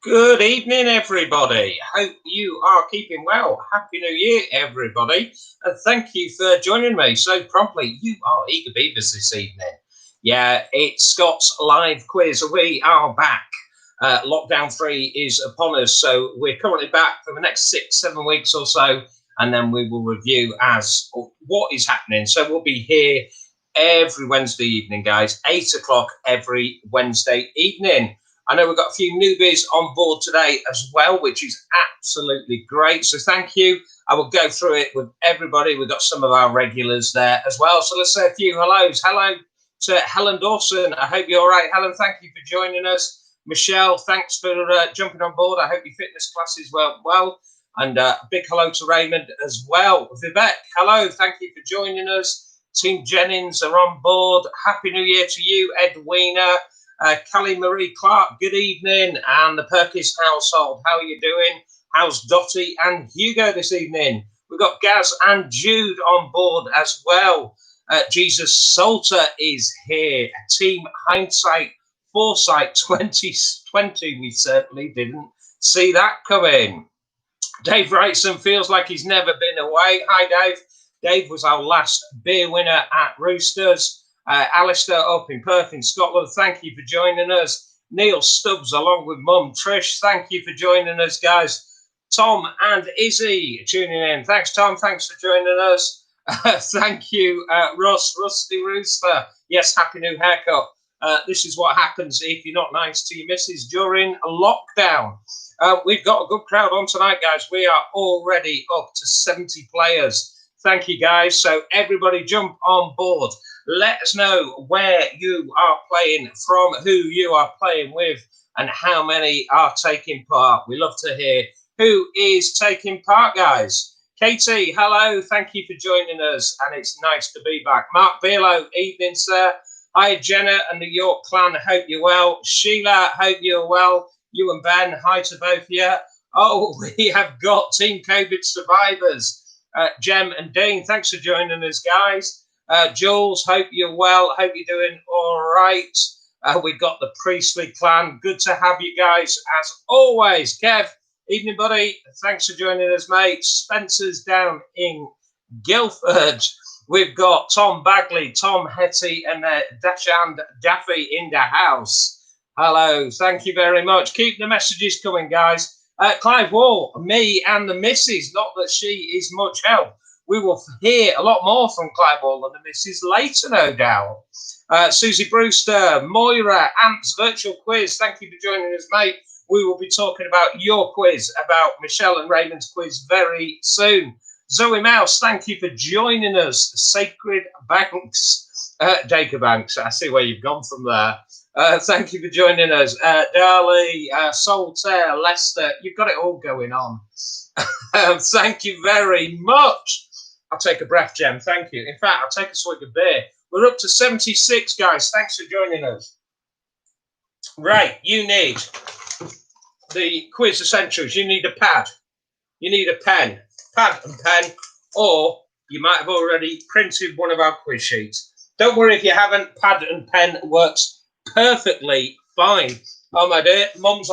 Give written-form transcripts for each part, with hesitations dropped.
Good evening, everybody. Hope you are keeping well. Happy New Year, everybody. And thank you for joining me so promptly. You are eager beavers this evening. Yeah, it's Scott's live quiz. We are back. Lockdown 3 is upon us. So we're currently back for the next 6-7 weeks or so. And then we will review as what is happening. So we'll be here every Wednesday evening, guys. 8 o'clock every Wednesday evening. I know we've got a few newbies on board today as well, which is absolutely great. So thank you. I will go through it with everybody. We've got some of our regulars there as well. So let's say a few hellos. Hello to Helen Dawson. I hope you're all right. Helen, thank you for joining us. Michelle, thanks for jumping on board. I hope your fitness classes went well. And a big hello to Raymond as well. Vivek, hello. Thank you for joining us. Team Jennings are on board. Happy New Year to you, Edwina. Callie Marie Clark, good evening. And the Perkins household, how are you doing? How's Dottie and Hugo this evening? We've got Gaz and Jude on board as well. Jesus Salter is here. Team Hindsight Foresight 2020. We certainly didn't see that coming. Dave Wrightson feels like he's never been away. Hi, Dave. Dave was our last beer winner at Roosters. Alistair up in Perth in Scotland, thank you for joining us. Neil Stubbs along with Mum Trish, thank you for joining us, guys. Tom and Izzy tuning in. Thanks, Tom. Thanks for joining us. Thank you, Rusty Rooster. Yes, happy new haircut. This is what happens if you're not nice to your missus during a lockdown. We've got a good crowd on tonight, guys. We are already up to 70 players. Thank you, guys. So everybody jump on board. Let us know where you are playing from, who you are playing with, and how many are taking part. We love to hear who is taking part, guys. Katie, hello. Thank you for joining us, and it's nice to be back. Mark Beerlow, evening, sir. Hi, Jenna and the York clan. Hope you're well. Sheila, hope you're well. You and Ben, hi to both of you. Oh, we have got Team COVID survivors. Jem and Dean, thanks for joining us, guys. Jules, hope you're well. Hope you're doing all right. We've got the Priestley clan. Good to have you guys as always. Kev, evening, buddy. Thanks for joining us, mate. Spencer's down in Guildford. We've got Tom Bagley, Tom Hetty, and Dashand Daffy in the house. Hello. Thank you very much. Keep the messages coming, guys. Clive Wall, me and the missus. Not that she is much help. We will hear a lot more from Clive Wall and the missus later, no doubt. Susie Brewster, Moira, Ant's virtual quiz. Thank you for joining us, mate. We will be talking about your quiz, about Michelle and Raymond's quiz very soon. Zoe Mouse, thank you for joining us. Sacred Banks, Dacre Banks. I see where you've gone from there. Thank you for joining us. Darley, Soltaire, Leicester, you've got it all going on. Thank you very much. I'll take a breath, Jem. Thank you. In fact, I'll take a swig of beer. We're up to 76, guys. Thanks for joining us. Right, you need the quiz essentials. You need a pad. You need a pen. Pad and pen. Or you might have already printed one of our quiz sheets. Don't worry if you haven't. Pad and pen works perfectly fine. Oh, my dear. Mum's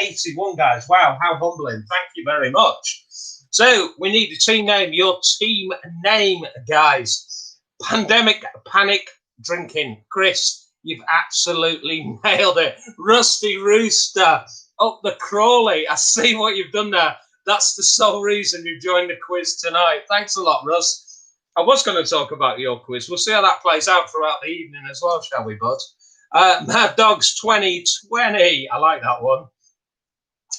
81, guys. Wow, how humbling. Thank you very much. So we need a team name. Your team name, guys. Pandemic Panic Drinking. Chris, you've absolutely nailed it. Rusty Rooster, up the Crawley. I see what you've done there. That's the sole reason you joined the quiz tonight. Thanks a lot, Russ. I was going to talk about your quiz. We'll see how that plays out throughout the evening as well, shall we, bud? Mad Dogs 2020. I like that one.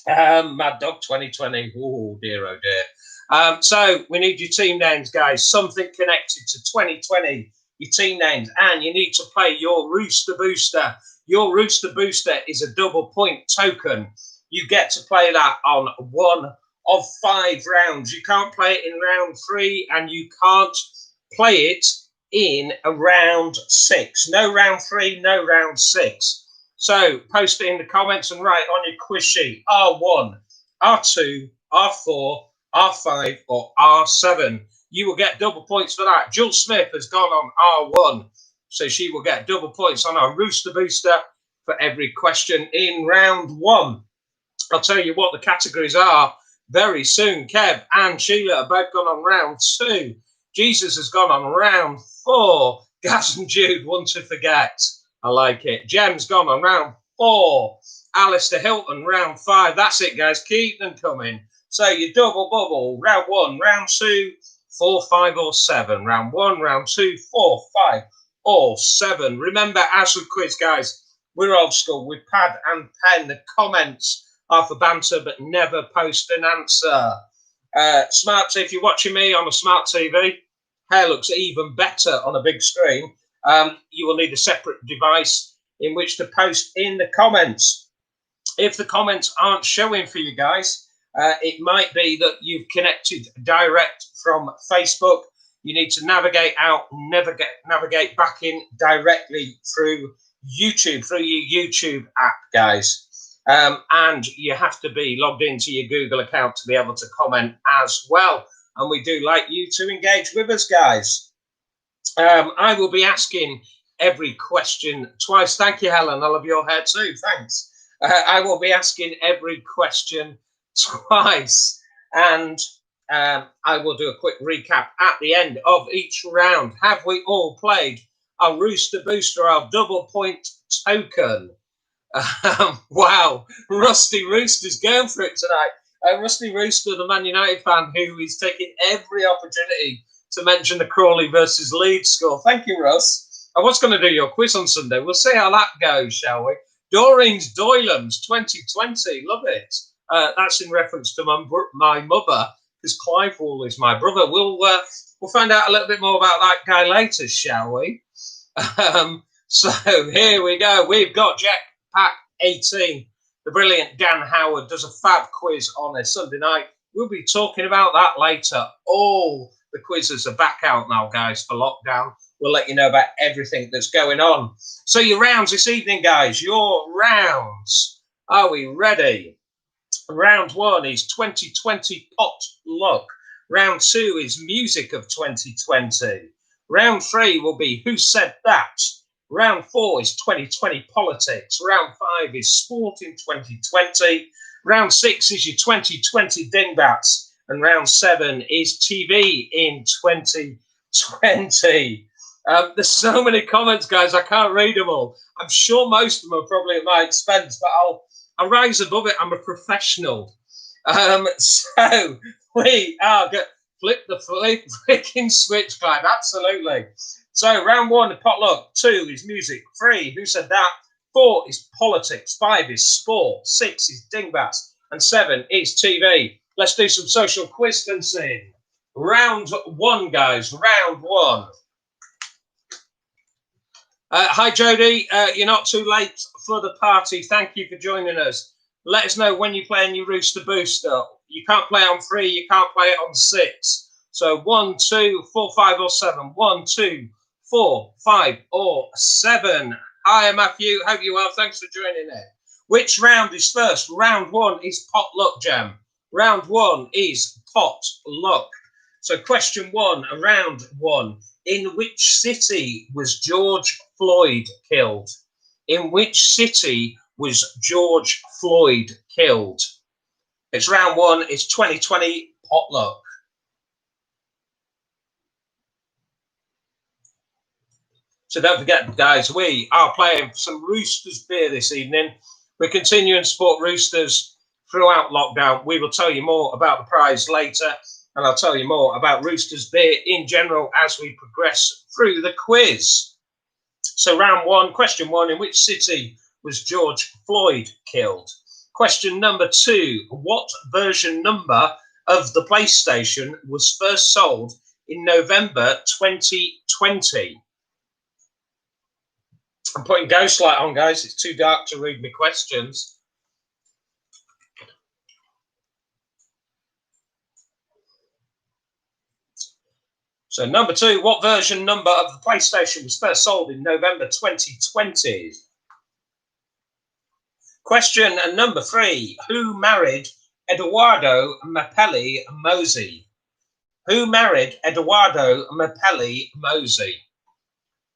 Mad Dog 2020. Oh, dear, oh, dear. So we need your team names, guys. Something connected to 2020. Your team names. And you need to play your Rooster Booster. Your Rooster Booster is a double point token. You get to play that on 1 of 5 rounds. You can't play it in round 3 and you can't play it in a round 6. No round 3, no round 6. So post it in the comments and write on your quiz sheet R1, R2, R4, R5 or R7. You will get double points for that. Jules Smith has gone on R1. So she will get double points on our Rooster Booster for every question in round 1. I'll tell you what the categories are very soon. Kev and Sheila have both gone on round 2. Jesus has gone on round 4. Gaz and Jude, one to forget. I like it. Jem's gone on round 4. Alistair Hilton, round 5. That's it, guys. Keep them coming. So you double bubble. Round 1, round 2, 4, 5, or 7. Round 1, round 2, 4, 5, or 7. Remember, as with quiz, guys, we're old school with pad and pen. The comments are for banter, but never post an answer. Smart, if you're watching me on a smart TV, hair looks even better on a big screen. You will need a separate device in which to post in the comments. If the comments aren't showing for you guys, it might be that you've connected direct from Facebook. You need to navigate out, navigate back in directly through YouTube, through your YouTube app, guys. And you have to be logged into your Google account to be able to comment as well. And we do like you to engage with us, guys. I will be asking every question twice. Thank you, Helen. I love your hair too. Thanks. I will be asking every question twice. And I will do a quick recap at the end of each round. Have we all played our Rooster Booster, our double point token? Wow, Rusty Rooster's going for it tonight. Rusty Rooster, the Man United fan, who is taking every opportunity to mention the Crawley versus Leeds score. Thank you, Russ. I was going to do your quiz on Sunday. We'll see how that goes, shall we? Doreen's Doylams 2020. Love it. That's in reference to my mother, because Clive Wall is my brother. We'll find out a little bit more about that guy later, shall we? So here we go. We've got Jack Pack 18. The brilliant Dan Howard does a fab quiz on a Sunday night. We'll be talking about that later. All the quizzes are back out now, guys, for lockdown. We'll let you know about everything that's going on. So your rounds this evening, guys, your rounds. Are we ready? Round 1 is 2020 pot luck. Round 2 is music of 2020. Round 3 will be who said that. Round 4 is 2020 politics. Round 5 is sport in 2020. Round 6 is your 2020 dingbats. And round 7 is TV in 2020. There's so many comments, guys. I can't read them all. I'm sure most of them are probably at my expense, but I'll rise above it. I'm a professional. So we are going to flip the flicking switch, Clive. Absolutely. So round 1, potluck. 2 is music. 3, who said that? 4 is politics. 5 is sport. 6 is dingbats. And 7 is TV. Let's do some social quiz dancing. Round 1, guys. Round 1. Hi, Jodie. You're not too late for the party. Thank you for joining us. Let us know when you're playing your Rooster Booster. You can't play on 3. You can't play it on 6. So 1, 2, 4, 5, or 7. 1, 2, 4, 5, or 7. Hi, Matthew. Hope you are. Thanks for joining in. Which round is first? Round 1 is pot luck, Jam. Round 1 is pot luck. So question 1, round 1. In which city was George Floyd killed? In which city was George Floyd killed? It's round 1. It's 2020 pot luck. So don't forget, guys, we are playing some Roosters beer this evening. We're continuing to support Roosters throughout lockdown. We will tell you more about the prize later, and I'll tell you more about Roosters beer in general as we progress through the quiz. So round 1, question 1, in which city was George Floyd killed? Question number 2, what version number of the PlayStation was first sold in November 2020? I'm putting Ghostlight on, guys. It's too dark to read my questions. So number 2, what version number of the PlayStation was first sold in November 2020? Question number 3, who married Eduardo Mapelli Mosey? Who married Eduardo Mapelli Mosey?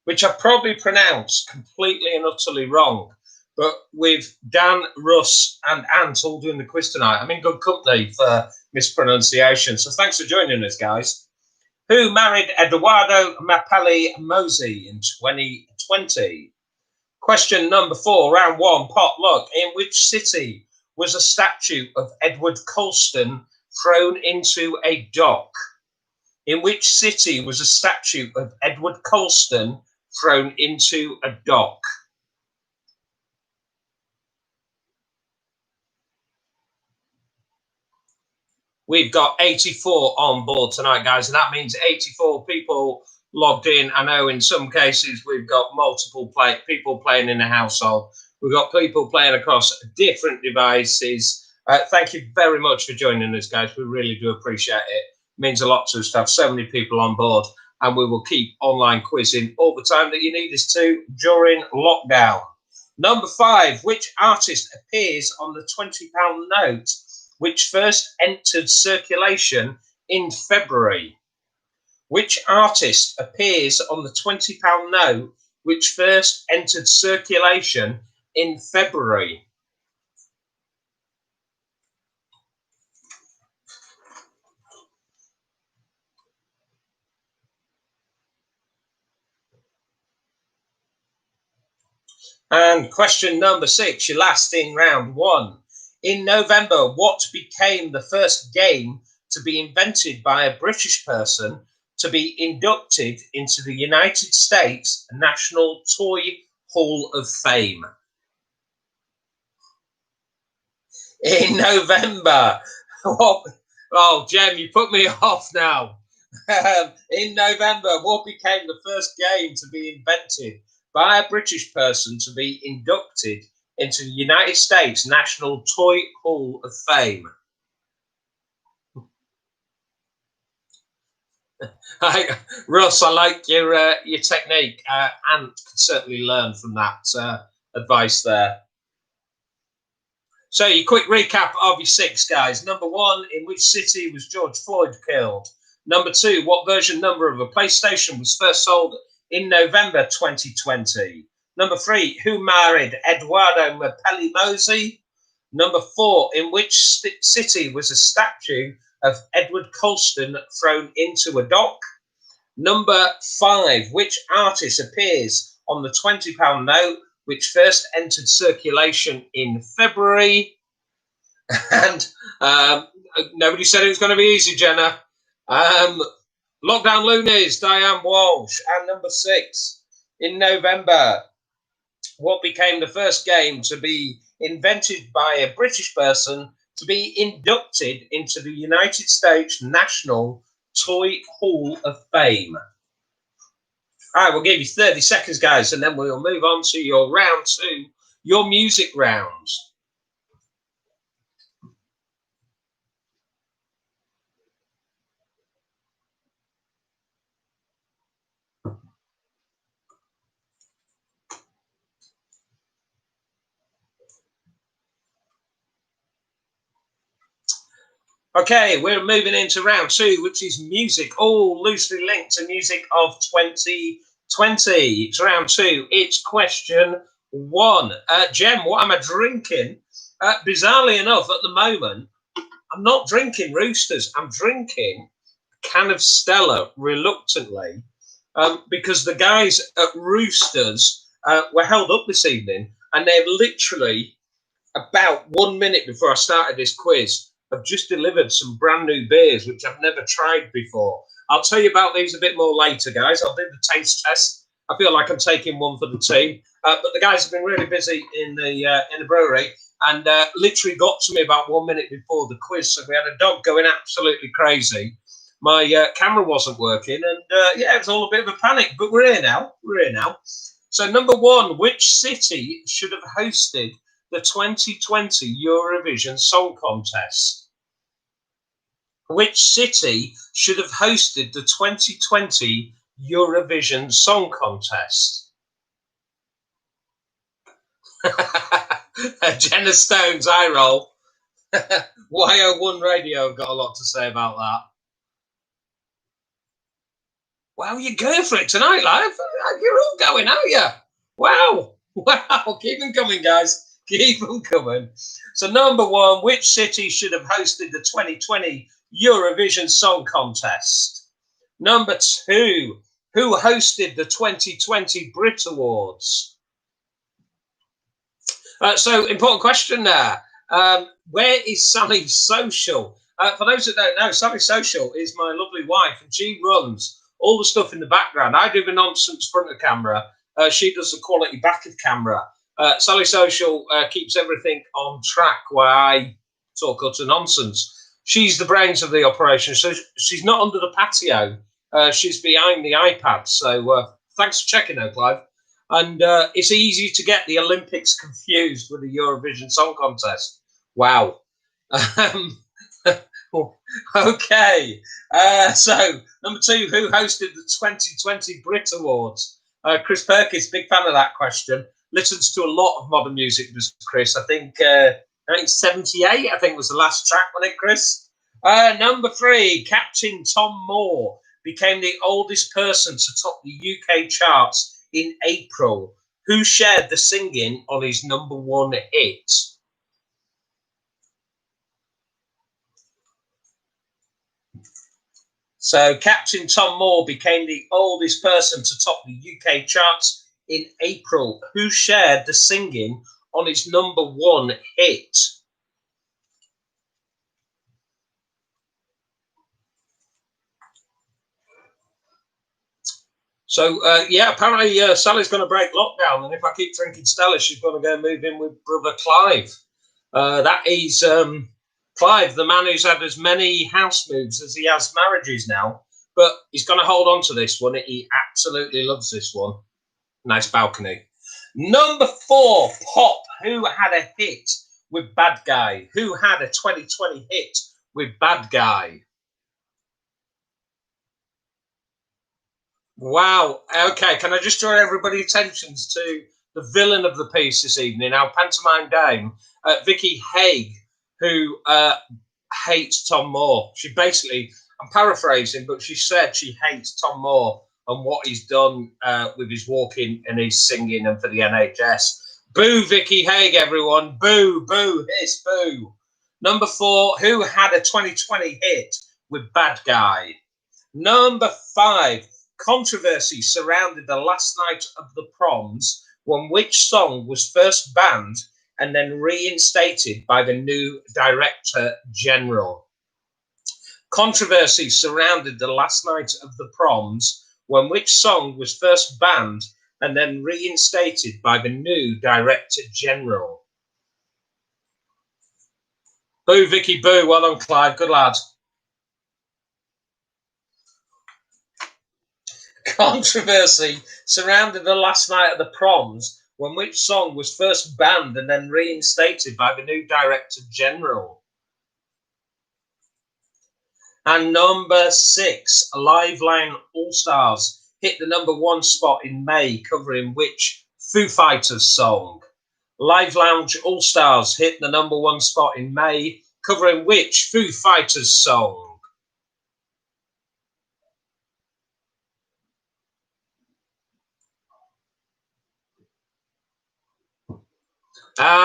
Which I probably pronounced completely and utterly wrong. But with Dan, Russ, and Ant all doing the quiz tonight, I'm in good company for mispronunciation. So thanks for joining us, guys. Who married Eduardo Mapelli Mosey in 2020? Question number 4, round 1, potluck. In which city was a statue of Edward Colston thrown into a dock? In which city was a statue of Edward Colston thrown into a dock? We've got 84 on board tonight, guys, and that means 84 people logged in. I know in some cases we've got multiple people playing in a household. We've got people playing across different devices. Thank you very much for joining us, guys. We really do appreciate it. It means a lot to us to have so many people on board, and we will keep online quizzing all the time that you need us to during lockdown. Number 5, which artist appears on the £20 note which first entered circulation in February? Which artist appears on the £20 note which first entered circulation in February? And question number 6, your last in round 1. In November, what became the first game to be invented by a British person to be inducted into the United States National Toy Hall of Fame? In November, oh, Jem, you put me off now. In November, what became the first game to be invented by a British person to be inducted into the United States National Toy Hall of Fame? Russ, I like your technique. Ant could certainly learn from that advice there. So, your quick recap of your 6, guys. Number 1, in which city was George Floyd killed? Number 2, what version number of a PlayStation was first sold in November 2020? Number 3, who married Eduardo Mapelli Mosey? Number 4, in which city was a statue of Edward Colston thrown into a dock? Number 5, which artist appears on the £20 note which first entered circulation in February? And nobody said it was going to be easy, Jenna. Lockdown Loonies, Diane Walsh. And number 6, in November, what became the first game to be invented by a British person to be inducted into the United States National Toy Hall of Fame? All right, we'll give you 30 seconds, guys, and then we'll move on to your round 2, your music rounds. Okay, we're moving into round 2, which is music, all loosely linked to music of 2020. It's round 2. It's question 1. Jem, what am I drinking? Bizarrely enough, at the moment, I'm not drinking Roosters. I'm drinking a can of Stella reluctantly because the guys at Roosters were held up this evening, and they've literally, about 1 minute before I started this quiz, I've just delivered some brand new beers, which I've never tried before. I'll tell you about these a bit more later, guys. I'll do the taste test. I feel like I'm taking one for the team. But the guys have been really busy in the brewery and literally got to me about 1 minute before the quiz. So we had a dog going absolutely crazy. My camera wasn't working. And yeah, it was all a bit of a panic. But we're here now. So number 1, which city should have hosted the 2020 Eurovision Song Contest? Which city should have hosted the 2020 Eurovision Song Contest? Jenna Stone's eye roll. YO1 Radio got a lot to say about that. Wow, you're going for it tonight, live. You're all going, aren't you? Wow. Wow, keep them coming, guys. Keep them coming. So, number one, which city should have hosted the 2020 Eurovision Song Contest? Number two, who hosted the 2020 Brit Awards? So, important question there. Where is Sally Social? For those that don't know, Sally Social is my lovely wife, and she runs all the stuff in the background. I do the nonsense front of camera. She does the quality back of camera. Sally Social keeps everything on track while I talk utter nonsense. She's the brains of the operation, so she's not under the patio. She's behind the iPad. So thanks for checking, though, Clive. And it's easy to get the Olympics confused with the Eurovision Song Contest. Wow. Okay. So, number two, who hosted the 2020 Brit Awards? Chris Perkins, big fan of that question. Listens to a lot of modern music, does Chris. I think 78, I think was the last track, wasn't it, Chris? Number three, Captain Tom Moore became the oldest person to top the UK charts in April. Who shared the singing on his number one hit? So Captain Tom Moore became the oldest person to top the UK charts in April. Who shared the singing on his number one hit? So, yeah, apparently Sally's going to break lockdown. And if I keep drinking Stella, she's going to go move in with brother Clive. That is Clive, the man who's had as many house moves as he has marriages now. But he's going to hold on to this one. He absolutely loves this one. Nice balcony. Number four, Pop. Who had a hit with Bad Guy? Who had a 2020 hit with Bad Guy? Wow. Okay, can I just draw everybody's attentions to the villain of the piece this evening, our pantomime dame, Vicky Haig, who hates Tom Moore. She basically, I'm paraphrasing, but she said she hates Tom Moore and what he's done with his walking and his singing and for the NHS. Boo, Vicky Haig, everyone. Boo, boo, hiss, boo. Number four, who had a 2020 hit with Bad Guy? Number five, controversy surrounded the last night of the proms when which song was first banned and then reinstated by the new Director General. Controversy surrounded the last night of the proms when which song was first banned and then reinstated by the new Director General. Boo, Vicky, boo. Well done, Clive. Good lad. Controversy surrounded the last night of the proms when which song was first banned and then reinstated by the new Director General. And number six, Liveline All Stars hit the number one spot in May, covering which Foo Fighters song? Live Lounge All Stars hit the number one spot in May, covering which Foo Fighters song?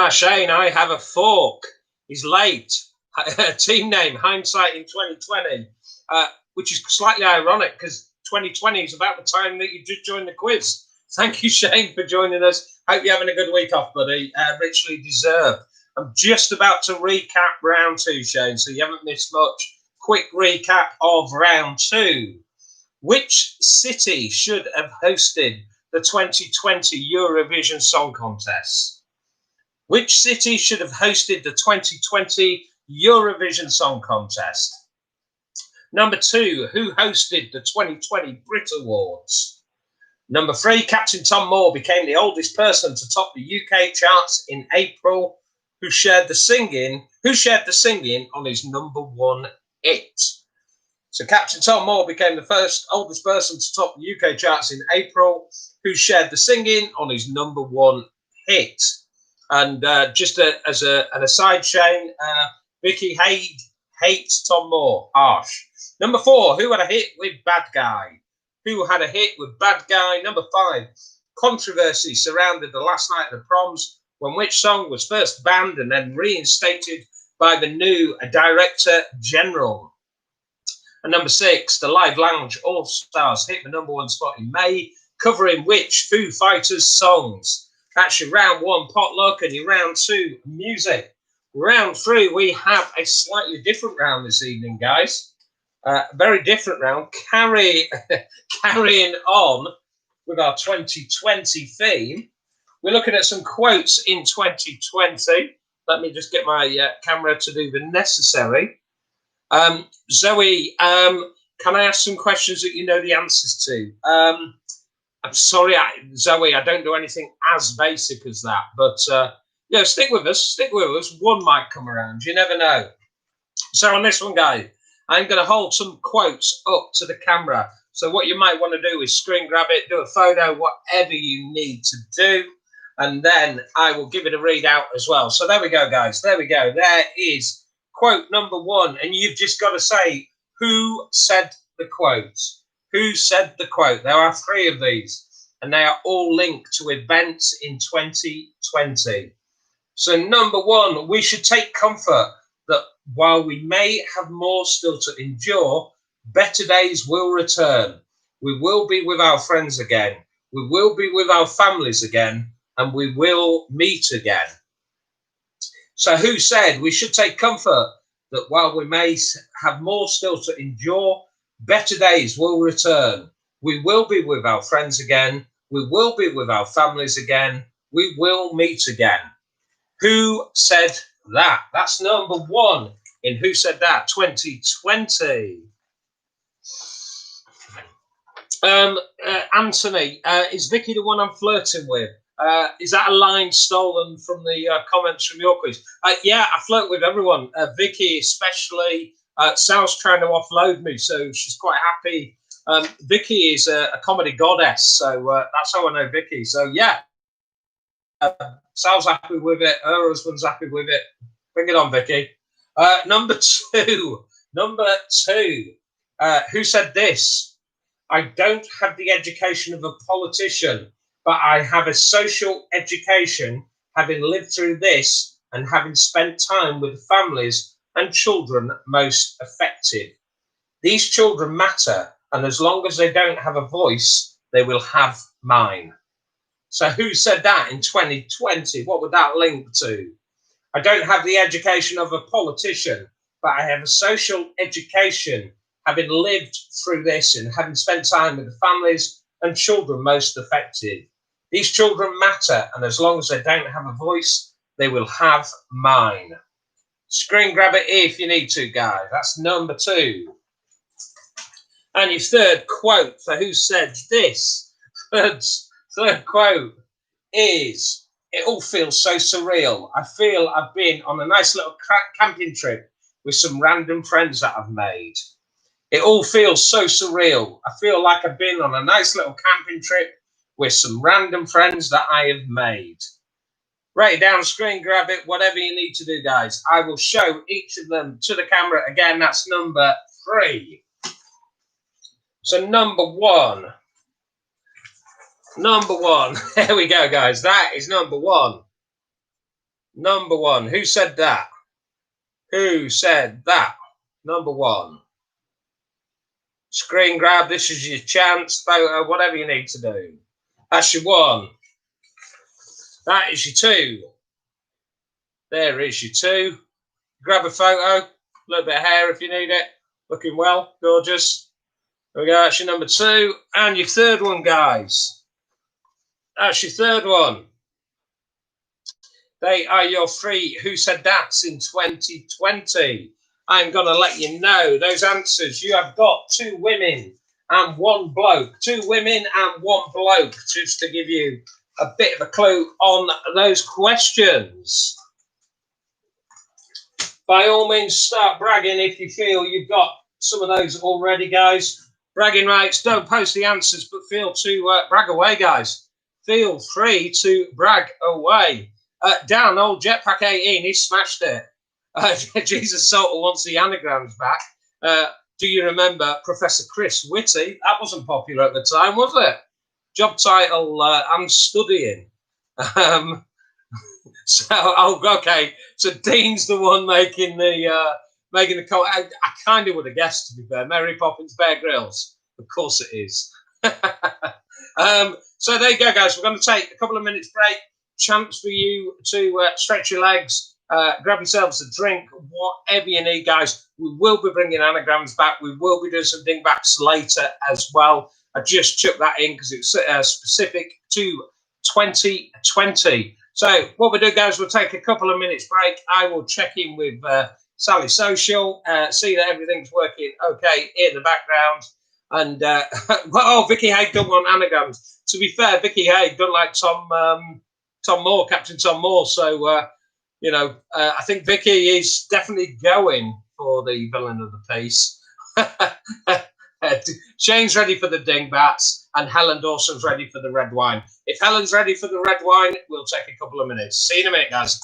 Shane, I have a fork. He's late. Team name, hindsight in 2020, which is slightly ironic because 2020 is about the time that you just joined the quiz. Thank you, Shane, for joining us. Hope you're having a good week off, buddy. Richly deserved. I'm just about to recap round two, Shane, so you haven't missed much. Quick recap of round two. Which city should have hosted the 2020 Eurovision Song Contest? Which city should have hosted the 2020 Eurovision Song Contest? Number two, who hosted the 2020 Brit Awards? Number three, Captain Tom Moore became the oldest person to top the UK charts in April. Who shared the singing on his number one hit? So Captain Tom Moore became the first oldest person to top the UK charts in April. Who shared the singing on his number one hit? And just as an aside, Shane, Vicky Haig hates Tom Moore. Harsh. Number four, who had a hit with Bad Guy? Who had a hit with Bad Guy? Number five, controversy surrounded the last night of the proms, when which song was first banned and then reinstated by the new Director General. And number 6, the Live Lounge All Stars hit the #1 spot in May, covering which Foo Fighters songs? That's your round 1 potluck and your round 2 music. Round 3, we have a slightly different round this evening, guys. Very different round. Carrying on with our 2020 theme. We're looking at some quotes in 2020. Let me just get my camera to do the necessary. Zoe, can I ask some questions that you know the answers to? I'm sorry, Zoe, I don't do anything as basic as that. But, yeah, stick with us. Stick with us. One might come around. You never know. So on this one, guys, I'm going to hold some quotes up to the camera. So what you might want to do is screen grab it, do a photo, whatever you need to do. And then I will give it a readout as well. So there we go, guys. There we go. There is quote number 1. And you've just got to say, who said the quote? Who said the quote? There are 3 of these. And they are all linked to events in 2020. So number 1, we should take comfort that while we may have more still to endure, better days will return. We will be with our friends again. We will be with our families again. And we will meet again. So who said we should take comfort that while we may have more still to endure, better days will return. We will be with our friends again. We will be with our families again. We will meet again. Who said that? That's number 1 in Who Said That 2020. Anthony, is Vicky the one I'm flirting with? Is that a line stolen from the comments from your quiz? Yeah, I flirt with everyone. Vicky especially. Sal's trying to offload me, so she's quite happy. Vicky is a comedy goddess, so that's how I know Vicky. So yeah, Sal's happy with it. Her husband's happy with it. Bring it on, Vicky. Number 2. Who said this? I don't have the education of a politician, but I have a social education, having lived through this and having spent time with families and children most affected. These children matter, and as long as they don't have a voice, they will have mine. So who said that in 2020? What would that link to? I don't have the education of a politician, but I have a social education, having lived through this and having spent time with the families and children most affected. These children matter, and as long as they don't have a voice, they will have mine. Screen grab it if you need to, guys. That's number 2. And your 3rd quote for Who Said This? Third quote is, it all feels so surreal. I feel I've been on a nice little camping trip with some random friends that I've made. It all feels so surreal. I feel like I've been on a nice little camping trip with some random friends that I have made. Write it down, screen grab it, whatever you need to do, guys. I will show each of them to the camera. Again, that's number 3. So number 1. Number 1. There we go, guys. That is number 1. Number 1. Who said that? Who said that? Number 1. Screen grab. This is your chance. Photo, whatever you need to do. That's your 1. That is your 2. There is your 2. Grab a photo. A little bit of hair if you need it. Looking well. Gorgeous. There we go. That's your number 2. And your 3rd one, guys. That's your 3rd one. They are your 3 Who Said That's in 2020. I'm going to let you know those answers. You have got 2 women and 1 bloke. 2 women and 1 bloke, just to give you a bit of a clue on those questions. By all means, start bragging if you feel you've got some of those already, guys. Bragging rights, don't post the answers, but feel to brag away, guys. Feel free to brag away. Dan, old Jetpack 18, he smashed it. Jesus Salter wants the anagrams back. Do you remember Professor Chris Whitty? That wasn't popular at the time, was it? Job title, I'm studying. So, oh, okay. So Dean's the one making the call. I kind of would have guessed, to be fair. Mary Poppins, Bear Grylls. Of course it is. So there you go, guys. We're going to take a couple of minutes break. Chance for you to stretch your legs, grab yourselves a drink, whatever you need, guys. We will be bringing anagrams back. We will be doing some dingbacks later as well. I just chucked that in because it's specific to 2020. So what we do, guys, we'll take a couple of minutes break. I will check in with Sally Social, see that everything's working okay in the background. And Vicky Haig don't want anagrams. To be fair, Vicky Haig don't like Tom Moore, Captain Tom Moore. So I think Vicky is definitely going for the villain of the piece. Shane's ready for the dingbats, and Helen Dawson's ready for the red wine. If Helen's ready for the red wine, we'll take a couple of minutes. See you in a minute, guys.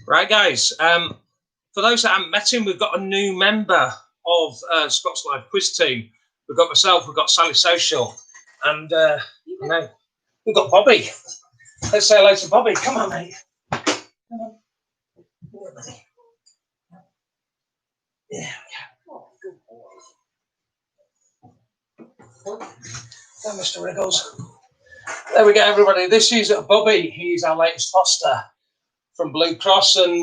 Right, guys. For those that haven't met him, we've got a new member of Scott's Live Quiz Team. We've got myself, we've got Sally Social, and we've got Bobby. Let's say hello to Bobby. Come on, mate. Come on. Yeah. Good boy. Go, Mr. Wriggles. There we go, everybody. This is Bobby. He's our latest foster from Blue Cross, and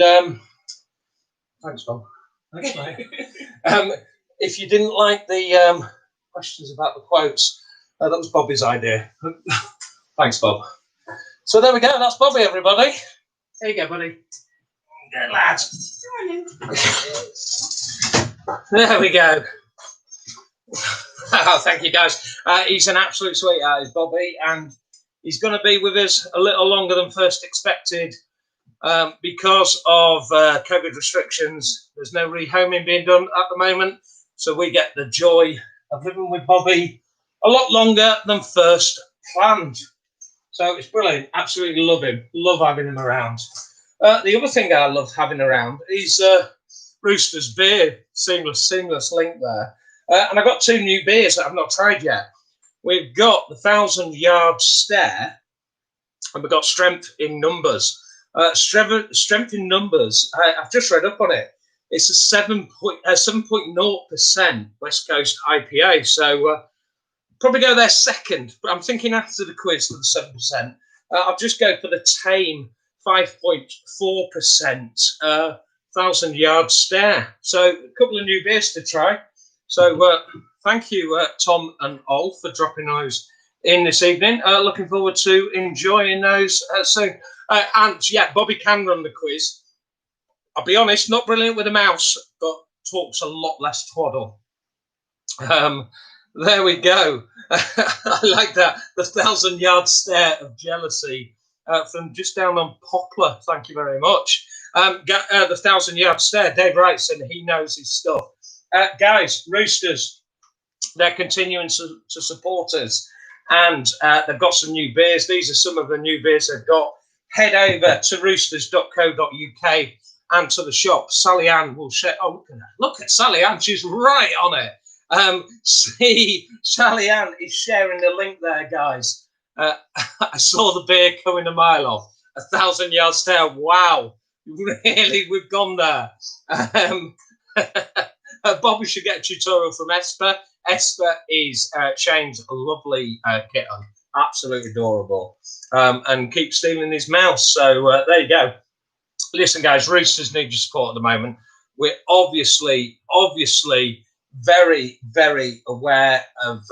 thanks, Bob. Thanks, mate. If you didn't like the questions about the quotes, that was Bobby's idea. Thanks, Bob. So there we go. That's Bobby, everybody. There you go, buddy. Good lad. There we go. Oh, thank you, guys. He's an absolute sweetheart, is Bobby, and he's going to be with us a little longer than first expected. Because of COVID restrictions, there's no rehoming being done at the moment. So we get the joy of living with Bobby a lot longer than first planned. So it's brilliant. Absolutely love him. Love having him around. The other thing I love having around is Rooster's beer. Seamless link there. And I've got 2 new beers that I've not tried yet. we've got the 1,000-yard stare, and we've got strength in numbers. Strength in numbers, I've just read up on it. It's a 7.0% West Coast IPA. So probably go there second. But I'm thinking after the quiz for the 7%. I'll just go for the tame 5.4% 1,000-yard stare. So a couple of new beers to try. So thank you, Tom and Ol, for dropping those in this evening. Looking forward to enjoying those soon. And yeah, Bobby can run the quiz. I'll be honest, not brilliant with a mouse, but talks a lot less twaddle. There we go. I like that. The 1,000-yard stare of jealousy from just down on Poplar. Thank you very much. The 1,000-yard stare. Dave Wrightson, he knows his stuff. Guys, Roosters, they're continuing to support us. And they've got some new beers. These are some of the new beers they've got. Head over to roosters.co.uk and to the shop. Sally Ann will share. Oh, look at Sally Ann. She's right on it. See, Sally Ann is sharing the link there, guys. I saw the beer coming a mile off. 1,000-yard stare. Wow. Really, we've gone there. Bobby should get a tutorial from Esper. Esper is Shane's lovely kitten. Absolutely adorable. And keeps stealing his mouse. So there you go. Listen, guys, Roosters need your support at the moment. We're obviously very, very aware of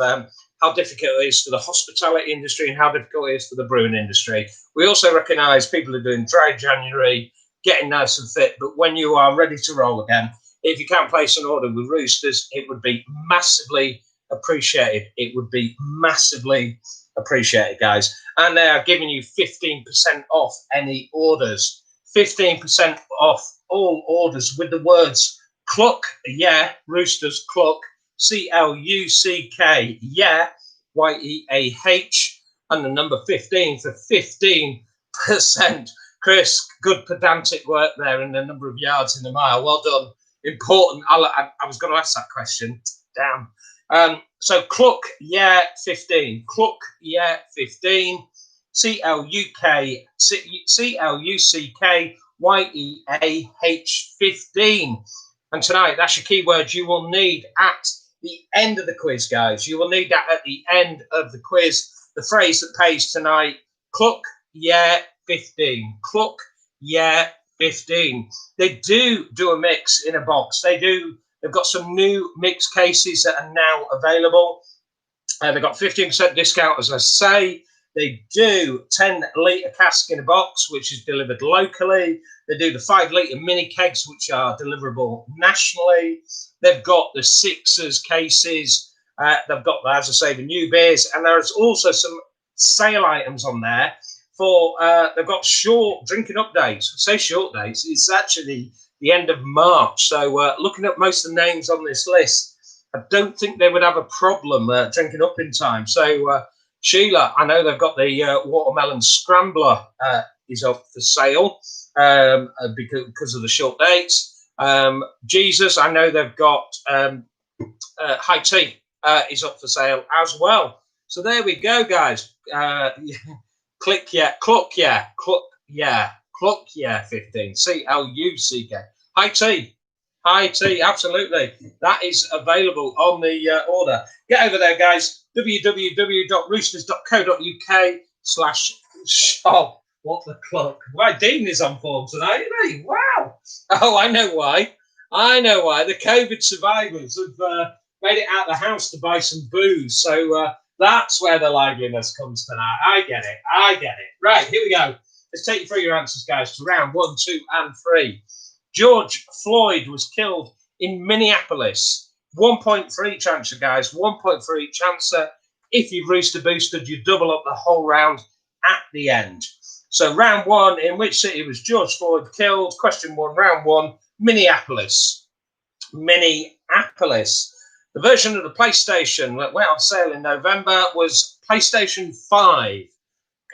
how difficult it is for the hospitality industry and how difficult it is for the brewing industry. We also recognise people are doing dry January, getting nice and fit. But when you are ready to roll again, if you can't place an order with Roosters, it would be massively appreciated. It would be massively appreciated, guys. And they are giving you 15% off any orders. 15% off all orders with the words Cluck, yeah, Roosters, Cluck, C-L-U-C-K, yeah, Y-E-A-H, and the number 15 for 15%. Chris, good pedantic work there in the number of yards in a mile. Well done. Important. I was going to ask that question. Damn. So Cluck, yeah, 15. Cluck, yeah, 15. C-L-U-C-K, Y-E-A-H, 15. And tonight, that's your keyword you will need at the end of the quiz, guys. You will need that at the end of the quiz. The phrase that pays tonight, Cluck, yeah, 15. Cluck, yeah, 15. They do a mix in a box. They've got some new mix cases that are now available. They've got 15% discount, as I say. They do 10-litre cask in a box, which is delivered locally. They do the 5-litre mini kegs, which are deliverable nationally. They've got the 6ers cases. They've got, as I say, the new beers. And there's also some sale items on there for, they've got short drinking up days. I say short days. It's actually the end of March. So looking at most of the names on this list, I don't think they would have a problem drinking up in time. So, Sheila, I know they've got the watermelon scrambler is up for sale because of the short dates. Jesus, I know they've got high tea is up for sale as well. So there we go, guys. Click yeah, cluck yeah, cluck yeah, cluck yeah, 15. C-L-U-C-K. High tea, absolutely. That is available on the order. Get over there, guys. www.roosters.co.uk/shop. What the cluck? Why, Dean is on form tonight, isn't he? Wow. Oh, I know why. The COVID survivors have made it out of the house to buy some booze. So that's where the liveliness comes tonight. I get it. Right, here we go. Let's take you through your answers, guys, to round 1, 2, and 3. George Floyd was killed in Minneapolis. 1 point for each answer, guys. 1 point for each answer. If you've Rooster boosted, you double up the whole round at the end. So round 1, in which city was George Floyd killed? Question 1, round 1, Minneapolis. Minneapolis. The version of the PlayStation that went on sale in November was PlayStation 5.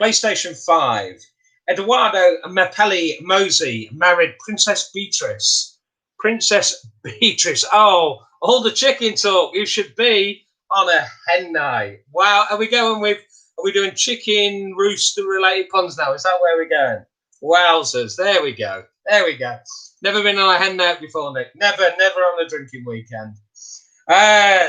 PlayStation 5. Eduardo Mapelli Mosey married Princess Beatrice. Princess Beatrice. Oh, all the chicken talk. You should be on a hen night. Wow, are we doing chicken rooster related puns now? Is that where we're going? Wowzers, there we go. Never been on a hen night before, Nick. Never on a drinking weekend.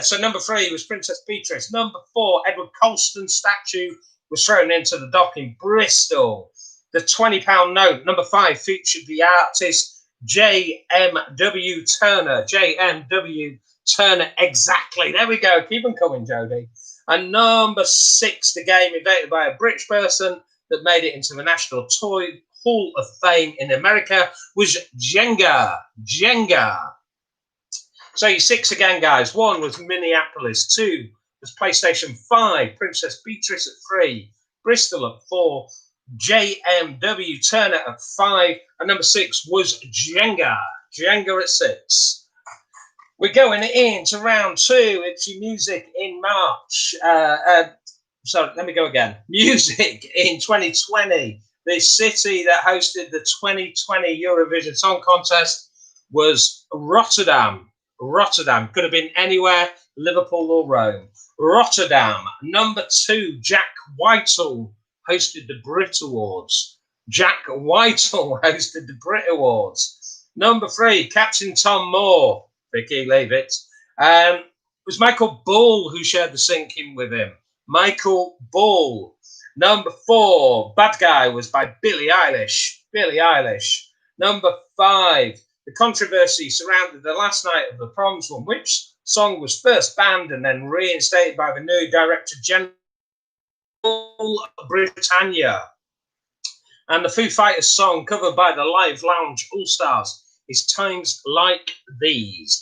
So number 3 was Princess Beatrice. Number 4, Edward Colston statue was thrown into the dock in Bristol. The £20 note, number 5, featured the artist J.M.W. Turner. J.M.W. Turner, exactly. There we go. Keep them coming, Jodie. And number 6, the game invented by a British person that made it into the National Toy Hall of Fame in America was Jenga. So your 6 again, guys. 1 was Minneapolis. 2 was PlayStation 5. Princess Beatrice at 3. Bristol at 4. J.M.W. Turner at 5. And number 6 was Jenga. Jenga at 6. We're going into round 2. It's your music in March. Sorry, let me go again. Music in 2020. The city that hosted the 2020 Eurovision Song Contest was Rotterdam. Could have been anywhere, Liverpool or Rome. Rotterdam. Number 2, Jack Whitehall hosted the Brit Awards. Number 3, Captain Tom Moore. Vicky, leave it. It was Michael Bull who shared the sinking with him. Michael Bull. Number 4, Bad Guy was by Billie Eilish. Number 5, the controversy surrounded the last night of the proms one. Which song was first banned and then reinstated by the new Director General Britannia? And the Foo Fighters song covered by the Live Lounge All-Stars is Times Like These.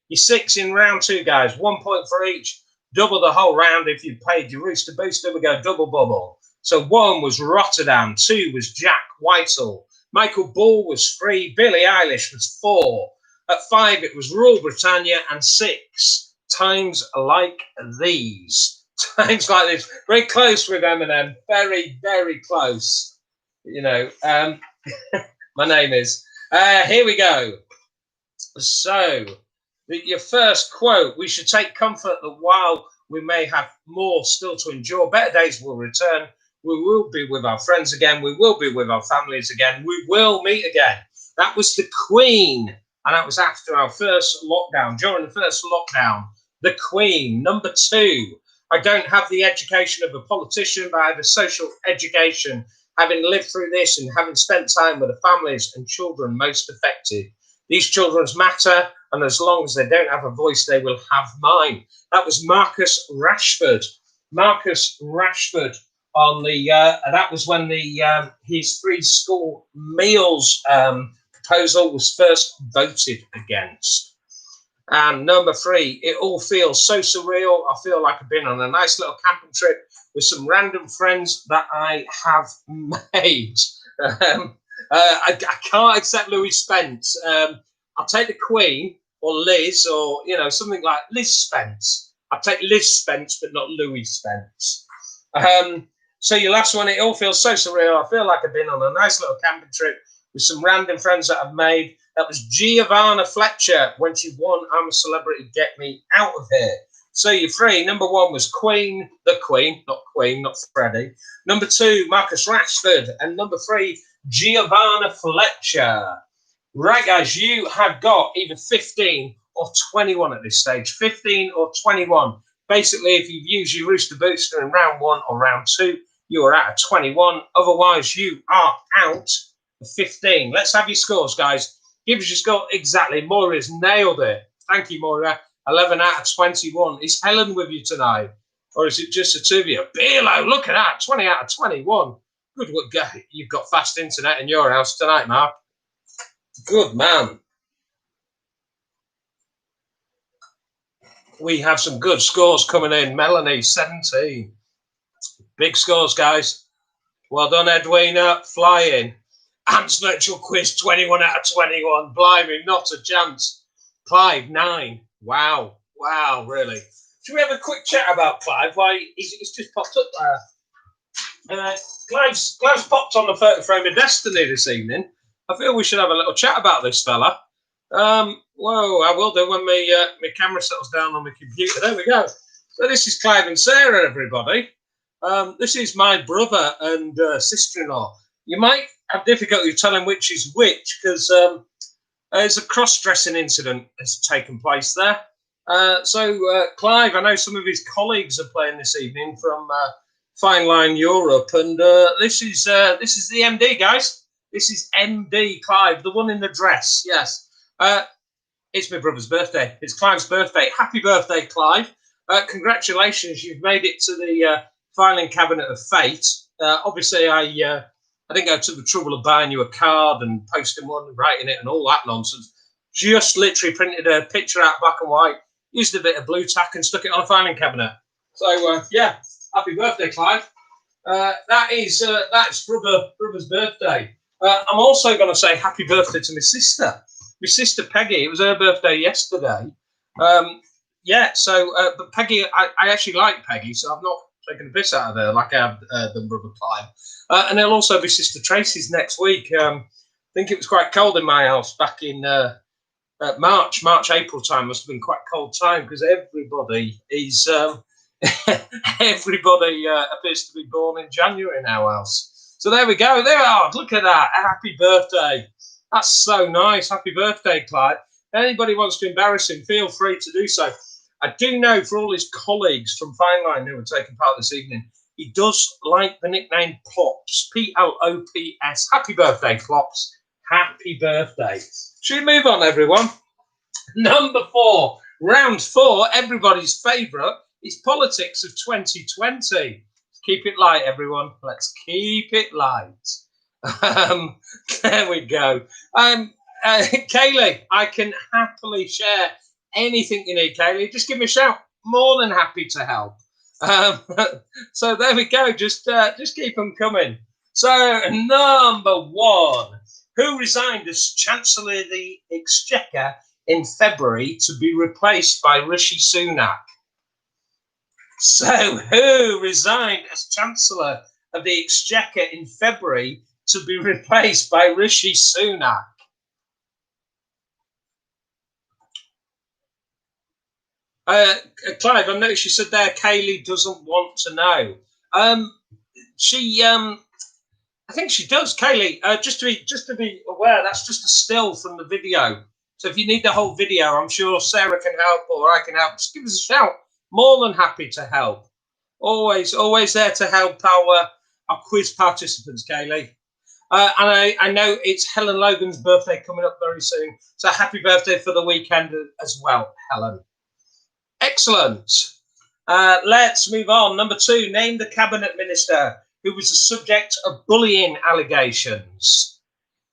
Your 6 in round 2, guys. 1 point for each. Double the whole round if you paid your Rooster Booster. We go double bubble. So 1 was Rotterdam. 2 was Jack Whitehall. Michael Bull was 3. Billie Eilish was 4. At 5, it was Rule Britannia. And 6, Times Like These. Times like this. Very close with Eminem. Very, very close. You know, my name is. Here we go. So, your first quote: we should take comfort that while we may have more still to endure, better days will return. We will be with our friends again. We will be with our families again. We will meet again. That was the Queen. And that was after our first lockdown. During the first lockdown, the Queen. Number 2, I don't have the education of a politician, but I have the social education, having lived through this and having spent time with the families and children most affected. These children's matter, and as long as they don't have a voice, they will have mine. That was Marcus Rashford. On the that was when the his free school meals proposal was first voted against. And number 3, it all feels so surreal. I feel like I've been on a nice little camping trip with some random friends that I have made. I can't accept Louis Spence. I'll take the Queen or Liz or, something like Liz Spence. I'll take Liz Spence, but not Louis Spence. So your last one, it all feels so surreal. I feel like I've been on a nice little camping trip with some random friends that I've made. That was Giovanna Fletcher when she won I'm a Celebrity, Get Me Out of Here. So your 3, number 1 was Queen, the Queen, not Freddie. Number 2, Marcus Rashford. And number 3, Giovanna Fletcher. Right, guys, you have got either 15 or 21 at this stage. 15 or 21. Basically, if you've used your Rooster Booster in round 1 or round 2, you are out of 21. Otherwise, you are out of 15. Let's have your scores, guys. Give us your score. Exactly. Moira's nailed it. Thank you, Moira. 11 out of 21. Is Helen with you tonight? Or is it just the 2 of you? Bearlo, look at that. 20 out of 21. Good work. You've got fast internet in your house tonight, Mark. Good man. We have some good scores coming in. Melanie, 17. Big scores, guys. Well done, Edwina. Flying. Ants Virtual Quiz, 21 out of 21. Blimey, not a chance. Clive, 9. Wow, really. Should we have a quick chat about Clive? Why he's just popped up there. Clive's popped on the photo frame of Destiny this evening. I feel we should have a little chat about this fella. Whoa, I will do when my camera settles down on my computer. There we go. So this is Clive and Sarah, everybody. This is my brother and sister-in-law. You might have difficulty telling which is which because there's a cross-dressing incident has taken place there. Clive, I know some of his colleagues are playing this evening from Fine Line Europe, and this is the MD, guys. This is MD Clive, the one in the dress. Yes, it's my brother's birthday. It's Clive's birthday. Happy birthday, Clive! Congratulations, you've made it to the filing cabinet of fate. Obviously, I didn't go to the trouble of buying you a card and posting one and writing it and all that nonsense. Just literally printed a picture out black and white, used a bit of blue tack and stuck it on a filing cabinet. So yeah, happy birthday, Clive. That's brother's birthday. I'm also going to say happy birthday to my sister. My sister Peggy. It was her birthday yesterday. But Peggy, I actually like Peggy, so I've not taken a piss out of her like I have the brother Clive. And it'll also be Sister Tracy's next week. I think it was quite cold in my house back in March, April time. Must have been quite a cold time because everybody is everybody appears to be born in January in our house. So there we go. There are. Look at that. Happy birthday. That's so nice. Happy birthday, Clive. If anybody wants to embarrass him, feel free to do so. I do know for all his colleagues from Fine Line who are taking part this evening, he does like the nickname Plops. Plops. Happy birthday, Plops. Happy birthday. Should we move on, everyone? Number 4. Round 4, everybody's favourite, is politics of 2020. Let's keep it light, everyone. Let's keep it light. There we go. Kaylee, I can happily share anything you need, Kaylee. Just give me a shout. More than happy to help. So there we go. Just keep them coming. So number 1, who resigned as Chancellor of the Exchequer in February to be replaced by Rishi Sunak? So who resigned as Chancellor of the Exchequer in February to be replaced by Rishi Sunak? Clive, I noticed you said there Kaylee doesn't want to know. I think she does, Kaylee. Just to be aware, that's just a still from the video. So if you need the whole video, I'm sure Sarah can help or I can help. Just give us a shout. More than happy to help. Always there to help our quiz participants, Kaylee. And I know it's Helen Logan's birthday coming up very soon. So happy birthday for the weekend as well, Helen. Excellent. Let's move on. Number 2, name the cabinet minister who was the subject of bullying allegations.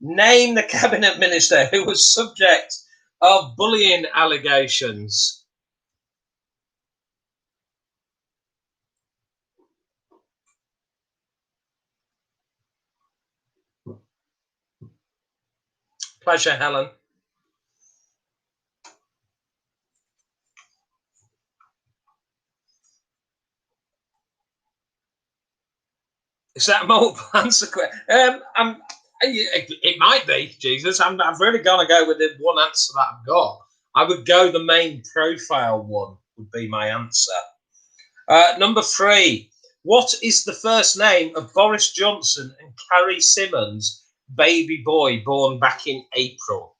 Name the cabinet minister who was subject of bullying allegations. Pleasure, Helen. Is that a multiple answer question? It might be, Jesus. I'm really going to go with the one answer that I've got. I would go the main profile one would be my answer. Number 3. What is the first name of Boris Johnson and Carrie Simmons' baby boy born back in April?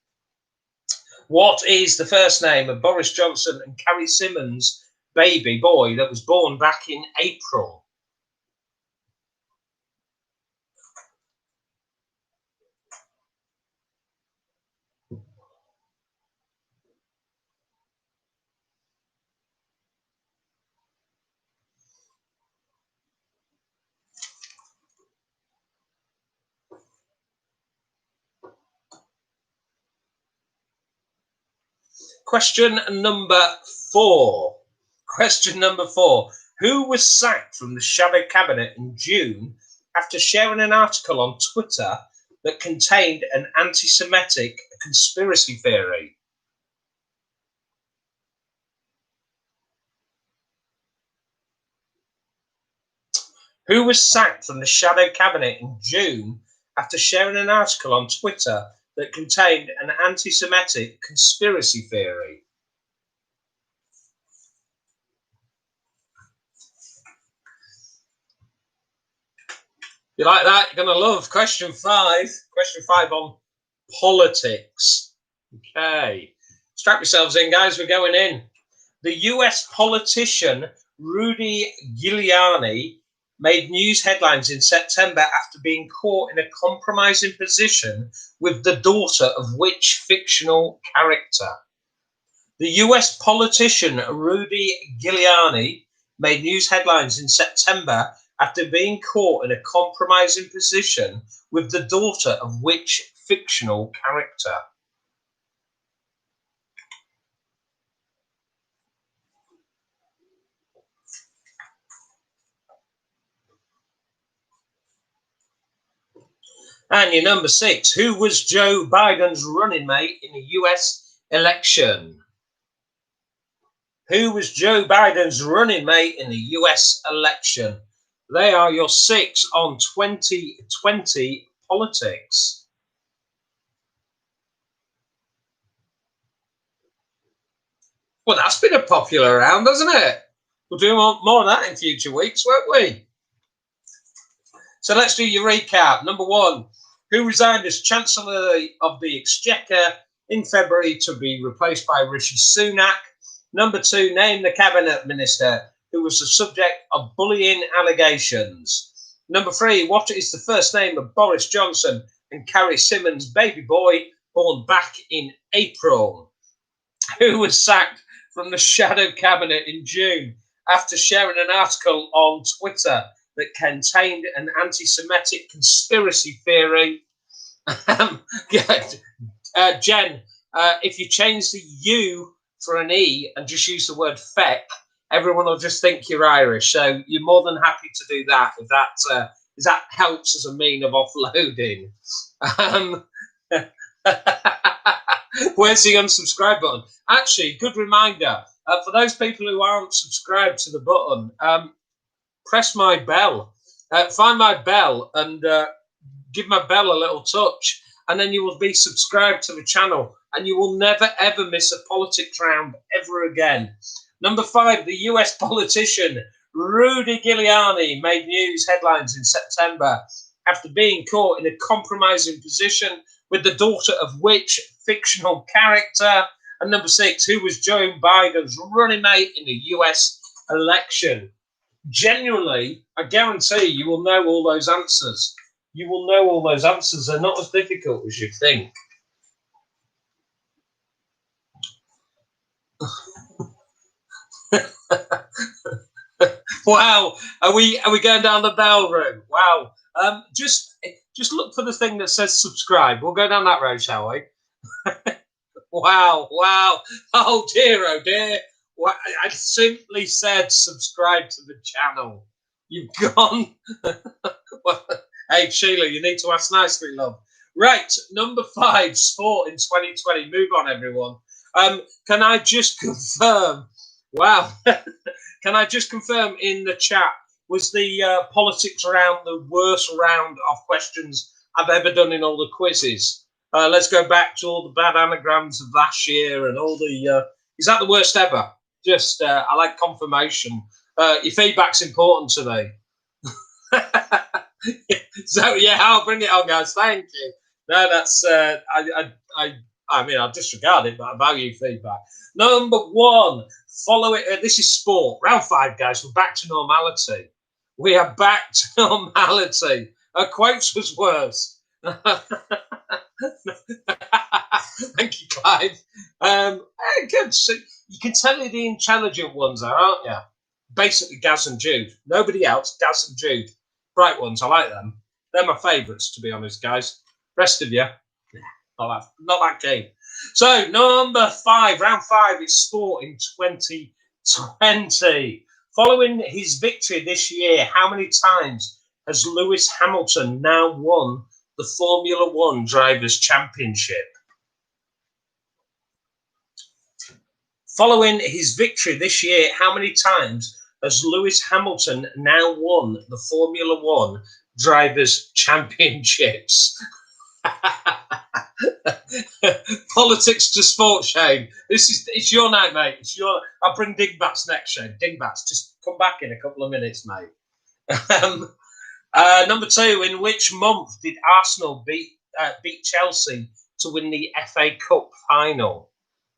What is the first name of Boris Johnson and Carrie Simmons' baby boy that was born back in April? Question number 4. Who was sacked from the shadow cabinet in June after sharing an article on Twitter that contained an anti-Semitic conspiracy theory? Who was sacked from the shadow cabinet in June after sharing an article on Twitter that contained an anti-Semitic conspiracy theory? You like that? You're going to love question 5. Question 5 on politics. Okay. Strap yourselves in, guys. We're going in. The US politician Rudy Giuliani made news headlines in September after being caught in a compromising position with the daughter of which fictional character? The US politician Rudy Giuliani made news headlines in September after being caught in a compromising position with the daughter of which fictional character? And your number 6, who was Joe Biden's running mate in the US election? Who was Joe Biden's running mate in the US election? They are your 6 on 2020 politics. Well, that's been a popular round, hasn't it? We'll do more of that in future weeks, won't we? So let's do your recap. Number 1, who resigned as Chancellor of the Exchequer in February to be replaced by Rishi Sunak. Number 2, name the cabinet minister who was the subject of bullying allegations. Number 3, what is the first name of Boris Johnson and Carrie Simmons' baby boy born back in April? Who was sacked from the shadow cabinet in June after sharing an article on Twitter that contained an anti-Semitic conspiracy theory? Jen, if you change the U for an E and just use the word feck, everyone will just think you're Irish. So you're more than happy to do that if that helps as a mean of offloading. Where's the unsubscribe button? Actually, good reminder for those people who aren't subscribed to the button. Press my bell. Find my bell and give my bell a little touch, and then you will be subscribed to the channel, and you will never ever miss a politics round ever again. Number 5, the US politician Rudy Giuliani made news headlines in September after being caught in a compromising position with the daughter of which fictional character? And number 6, who was Joe Biden's running mate in the US election? Genuinely, I guarantee you will know all those answers. You will know all those answers. They're not as difficult as you think. Wow, are we going down the bell room? Wow. Just look for the thing that says subscribe. We'll go down that road, shall we? Wow. Oh dear. I simply said subscribe to the channel. You've gone. Well, hey, Sheila, you need to ask nicely, love. Right, number 5, sport in 2020. Move on, everyone. Can I just confirm? Wow. Can I just confirm in the chat, was the politics round the worst round of questions I've ever done in all the quizzes? Let's go back to all the bad anagrams of last year and all the... is that the worst ever? Just, I like confirmation. Your feedback's important to me. So, yeah, I'll bring it on, guys. Thank you. No, that's... I mean, I'll disregard it, but I value feedback. Number 1, follow it. This is sport. Round 5, guys. We're back to normality. We are back to normality. Quotes was worse. Thank you, Clive. Good. So you can tell you the intelligent ones are, aren't you? Basically, Gaz and Jude. Nobody else. Gaz and Jude. Bright ones. I like them. They're my favourites, to be honest, guys. Rest of you, not that keen. So, number 5, round 5 is sport in 2020. Following his victory this year, how many times has Lewis Hamilton now won the Formula One Drivers' Championship? Following his victory this year, how many times has Lewis Hamilton now won the Formula One Drivers' Championships? Politics to sport, Shane. It's your night, mate. I'll bring Dingbats next, Shane. Dingbats, just come back in a couple of minutes, mate. Number 2, in which month did Arsenal beat Chelsea to win the FA Cup final?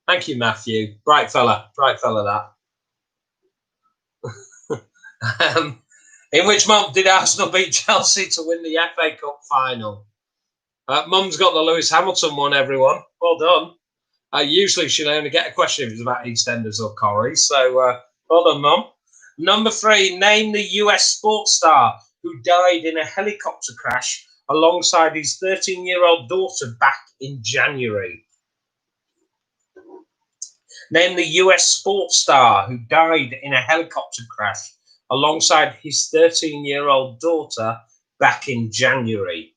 Thank you, Matthew. Bright fella that. In which month did Arsenal beat Chelsea to win the FA Cup final? Mum's got the Lewis Hamilton one, everyone. Well done. Usually she'll only get a question if it's about EastEnders or Corrie. So well done, Mum. Number 3, name the US sports star who died in a helicopter crash alongside his 13-year-old daughter back in January. Name the US sports star who died in a helicopter crash alongside his 13-year-old daughter back in January.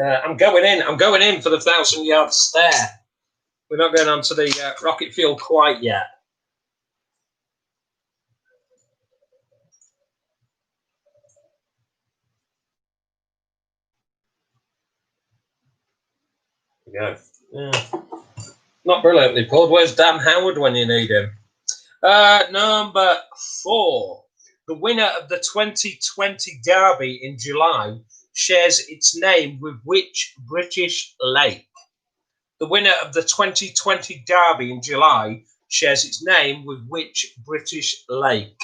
I'm going in for the 1,000-yard stare. We're not going on to the rocket fuel quite yet. There we go. Not brilliantly pulled. Where's Dan Howard when you need him? Number 4. The winner of the 2020 Derby in July shares its name with which British lake? The winner of the 2020 Derby in July shares its name with which British lake?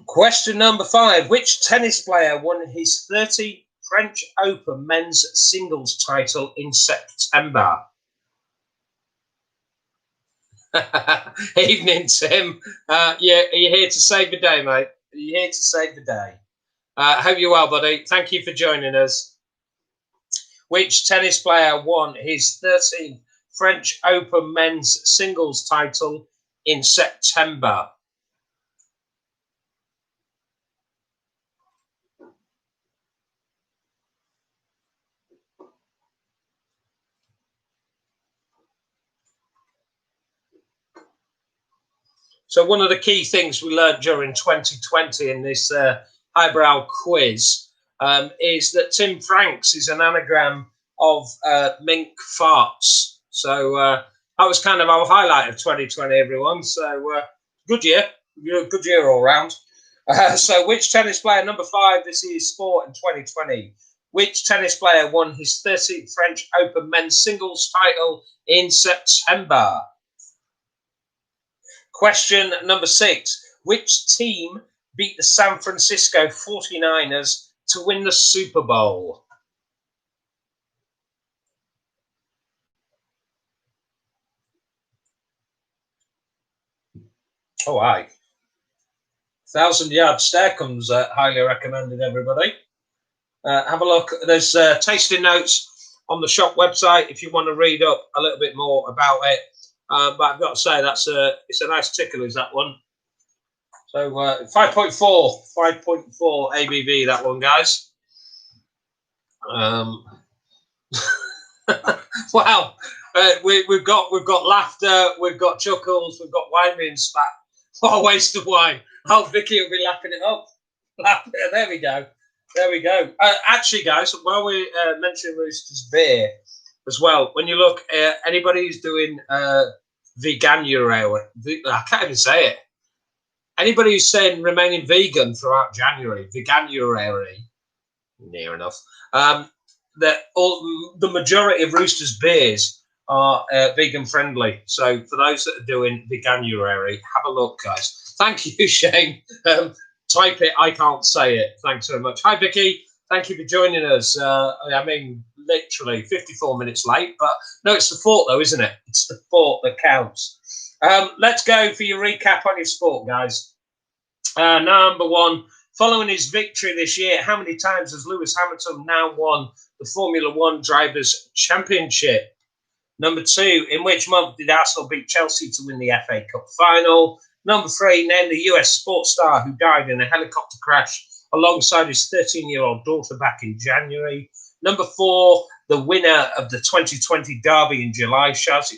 Question number 5. Which tennis player won his 30th French Open men's singles title in September? Evening, Tim. Yeah, are you here to save the day, mate? Are you here to save the day? Hope you're well, buddy. Thank you for joining us. Which tennis player won his 13th French Open men's singles title in September? So one of the key things we learned during 2020 in this highbrow quiz is that Tim Franks is an anagram of mink farts. So that was kind of our highlight of 2020, everyone. So good year all round. So which tennis player, number 5, this is sport in 2020. Which tennis player won his 13th French Open men's singles title in September? Question number 6. Which team beat the San Francisco 49ers to win the Super Bowl? Oh, aye. 1,000-yard stare comes highly recommended, everybody. Have a look. There's tasting notes on the shop website if you want to read up a little bit more about it. But I've got to say it's a nice tickle, is that one? So 5.4 ABV, that one, guys. Wow, we've got laughter, we've got chuckles, we've got wine being spat. What a waste of wine! Oh, Vicky will be lapping it up. There we go. Actually, guys, while we mentioning Rooster's beer as well, when you look at anybody who's doing veganuary, I can't even say it. Anybody who's saying remaining vegan throughout January, veganuary, near enough. The majority of Rooster's beers are vegan friendly. So for those that are doing veganuary, have a look, guys. Thank you, Shane. Type it. I can't say it. Thanks so much. Hi, Vicky. Thank you for joining us. I mean, literally 54 minutes late, but no, it's the thought though, isn't it? It's the thought that counts. Let's go for your recap on your sport, guys. Number 1, following his victory this year, how many times has Lewis Hamilton now won the Formula One Drivers' Championship? Number 2, in which month did Arsenal beat Chelsea to win the FA Cup final? Number 3, named the US sports star who died in a helicopter crash alongside his 13-year-old daughter back in January. Number 4, the winner of the 2020 Derby in July shares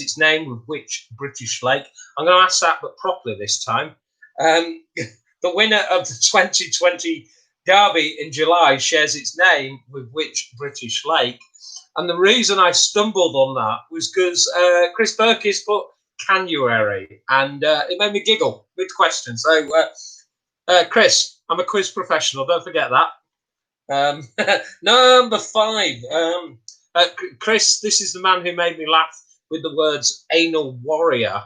its name with which British lake? I'm going to ask that, but properly this time. The winner of the 2020 Derby in July shares its name with which British lake? And the reason I stumbled on that was because Chris Burkiss put January, and it made me giggle mid-question. So, Chris, I'm a quiz professional. Don't forget that. Number 5. Chris, this is the man who made me laugh with the words anal warrior,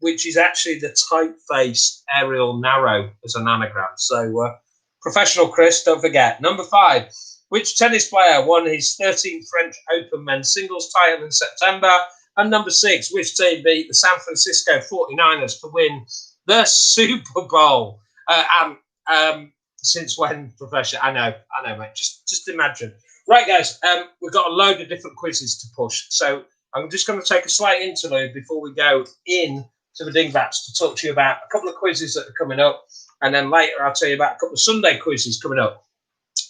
which is actually the typeface Ariel Narrow as an anagram. So, professional Chris, don't forget. Number 5. Which tennis player won his 13th French Open men's singles title in September? And number 6, which team beat the San Francisco 49ers to win the Super Bowl? Since when, Professor? I know, mate. Just imagine. Right, guys, we've got a load of different quizzes to push. So I'm just going to take a slight interlude before we go in to the Dingbats to talk to you about a couple of quizzes that are coming up. And then later I'll tell you about a couple of Sunday quizzes coming up.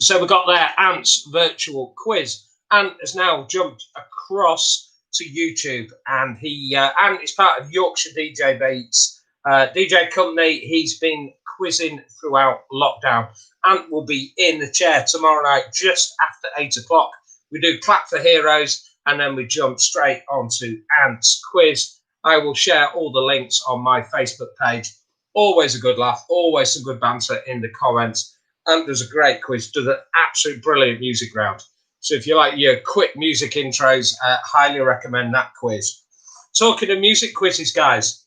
So we've got there Ant's virtual quiz. Ant has now jumped across to YouTube, and Ant is part of Yorkshire DJ Beats DJ company. He's been quizzing throughout lockdown. Ant will be in the chair tomorrow night just after 8 o'clock. We do Clap for Heroes, and then we jump straight onto Ant's quiz. I will share all the links on my Facebook page. Always a good laugh, always some good banter in the comments. Ant does a great quiz, does an absolute brilliant music round. So if you like your quick music intros, highly recommend that quiz. Talking of music quizzes, guys,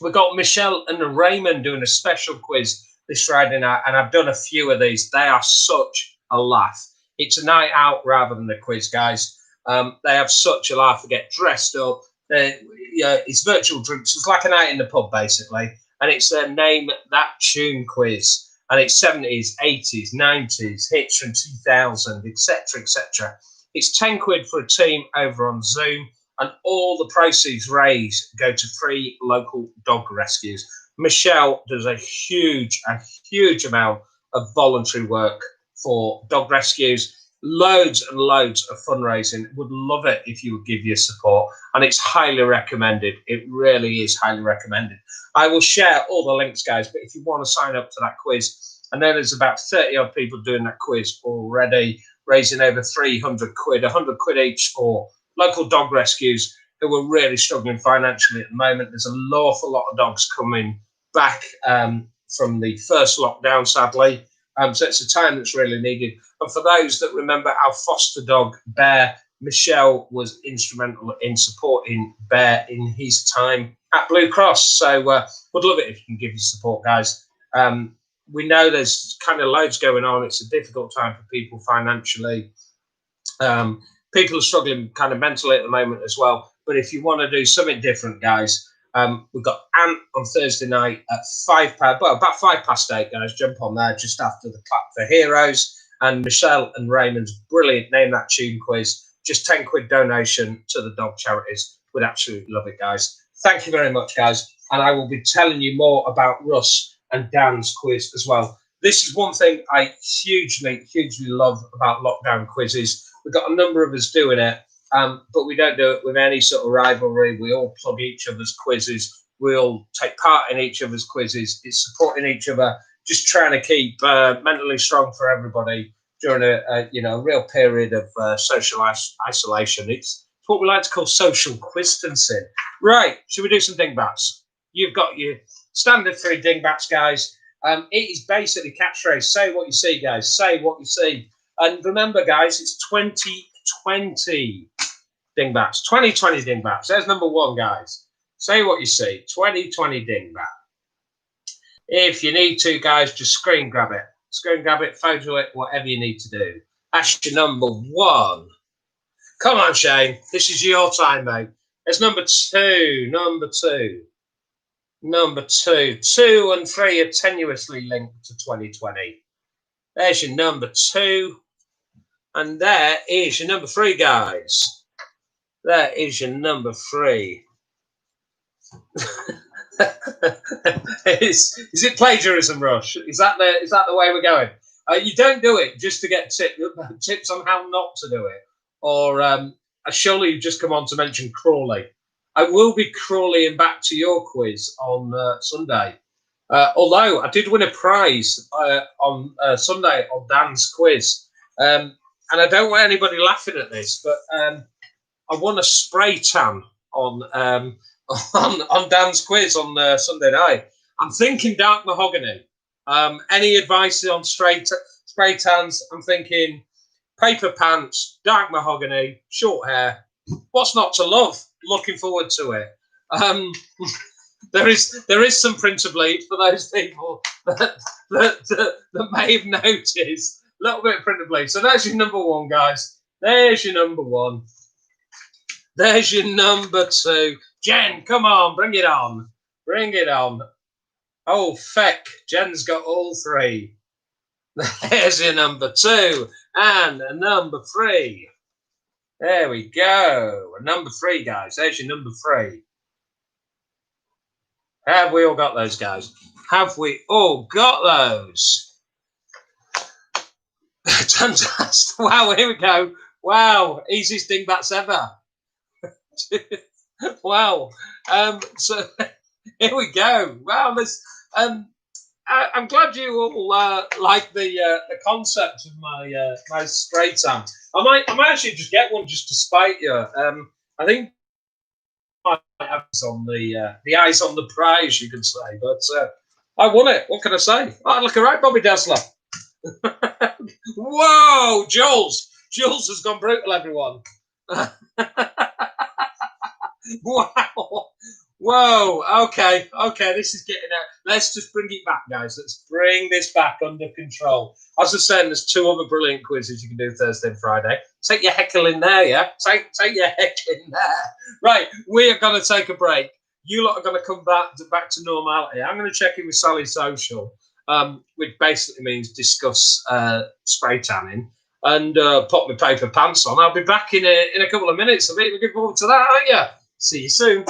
we've got Michelle and Raymond doing a special quiz this Friday night, and I've done a few of these. They are such a laugh. It's a night out rather than a quiz, guys. They have such a laugh. They get dressed up. It's virtual drinks. It's like a night in the pub, basically. And it's a Name That Tune quiz. And it's 70s, 80s, 90s, hits from 2000, etc., etc. It's 10 quid for a team over on Zoom, and all the proceeds raised go to free local dog rescues. Michelle does a huge amount of voluntary work for dog rescues. Loads and loads of fundraising. Would love it if you would give your support, and it's highly recommended. It really is highly recommended. I will share all the links, guys, but if you want to sign up to that quiz, and then there's about 30 odd people doing that quiz already, raising over 300 quid, 100 quid each for local dog rescues who are really struggling financially at the moment. There's an awful lot of dogs coming back from the first lockdown, sadly. So it's a time that's really needed. And for those that remember our foster dog, Bear, Michelle was instrumental in supporting Bear in his time at Blue Cross. So would love it if you can give your support, guys. We know there's kind of loads going on. It's a difficult time for people financially. People are struggling kind of mentally at the moment as well. But if you want to do something different, guys, we've got Ant on Thursday night at about 8:05, guys. Jump on there just after the Clap for Heroes. And Michelle and Raymond's brilliant Name That Tune quiz. Just 10 quid donation to the dog charities. Would absolutely love it, guys. Thank you very much, guys. And I will be telling you more about Russ and Dan's quiz as well. This is one thing I hugely love about lockdown quizzes. We've got a number of us doing it, but we don't do it with any sort of rivalry. We all plug each other's quizzes. We all take part in each other's quizzes. It's supporting each other, just trying to keep mentally strong for everybody during a real period of social isolation. It's what we like to call social quistancing. Right, should we do some dingbats? You've got your standard 3 dingbats, guys. It is basically catchphrase. Say what you see, guys. Say what you see. And remember, guys, it's 2020 dingbats. 2020 dingbats. There's number 1, guys. Say what you see. 2020 dingbat. If you need to, guys, just screen grab it. Screen grab it, photo it, whatever you need to do. That's your number 1. Come on, Shane. This is your time, mate. There's number 2. Number 2. 2 and 3 are tenuously linked to 2020. There's your number 2. And there is your number 3, guys. There is your number 3. Is it plagiarism, Rush? Is that the way we're going? You don't do it just to get tips on how not to do it, or surely you've just come on to mention Crawley. I will be crawling back to your quiz on Sunday. Although I did win a prize on Sunday on Dan's quiz, and I don't want anybody laughing at this, but I won a spray tan on Dan's quiz on Sunday night. I'm thinking dark mahogany. Any advice on spray tans? I'm thinking paper pants, dark mahogany, short hair. What's not to love? Looking forward to it. There is some printer bleed for those people that may have noticed. A little bit of printer bleed. So there's your number one, guys. There's your number one. There's your number two. Jen, come on, bring it on. Bring it on. Oh, feck. Jen's got all three. There's your number two. And a number three. There we go. A number three, guys. There's your number three. Have we all got those, guys? Have we all got those? Fantastic. Wow, here we go. Wow, easiest dingbats ever. Wow. So here we go. Wow, this. I'm glad you all like the concept of my spray tan. I might actually just get one just to spite you. I think I have on the eyes on the prize, you could say, but I won it. What can I say? I look all right, Bobby Dazzler. Whoa, Jules has gone brutal, everyone. Wow. Whoa. Okay. This is getting out. Let's just bring it back, guys. Let's bring this back under control. As I was saying, there's two other brilliant quizzes you can do Thursday and Friday. Take your heckle in there, yeah? Take your heckle in there. Right, we are going to take a break. You lot are going to come back to normality. I'm going to check in with Sally Social, which basically means discuss spray tanning, and pop my paper pants on. I'll be back in a couple of minutes. I think we're looking forward to that, aren't you? See you soon.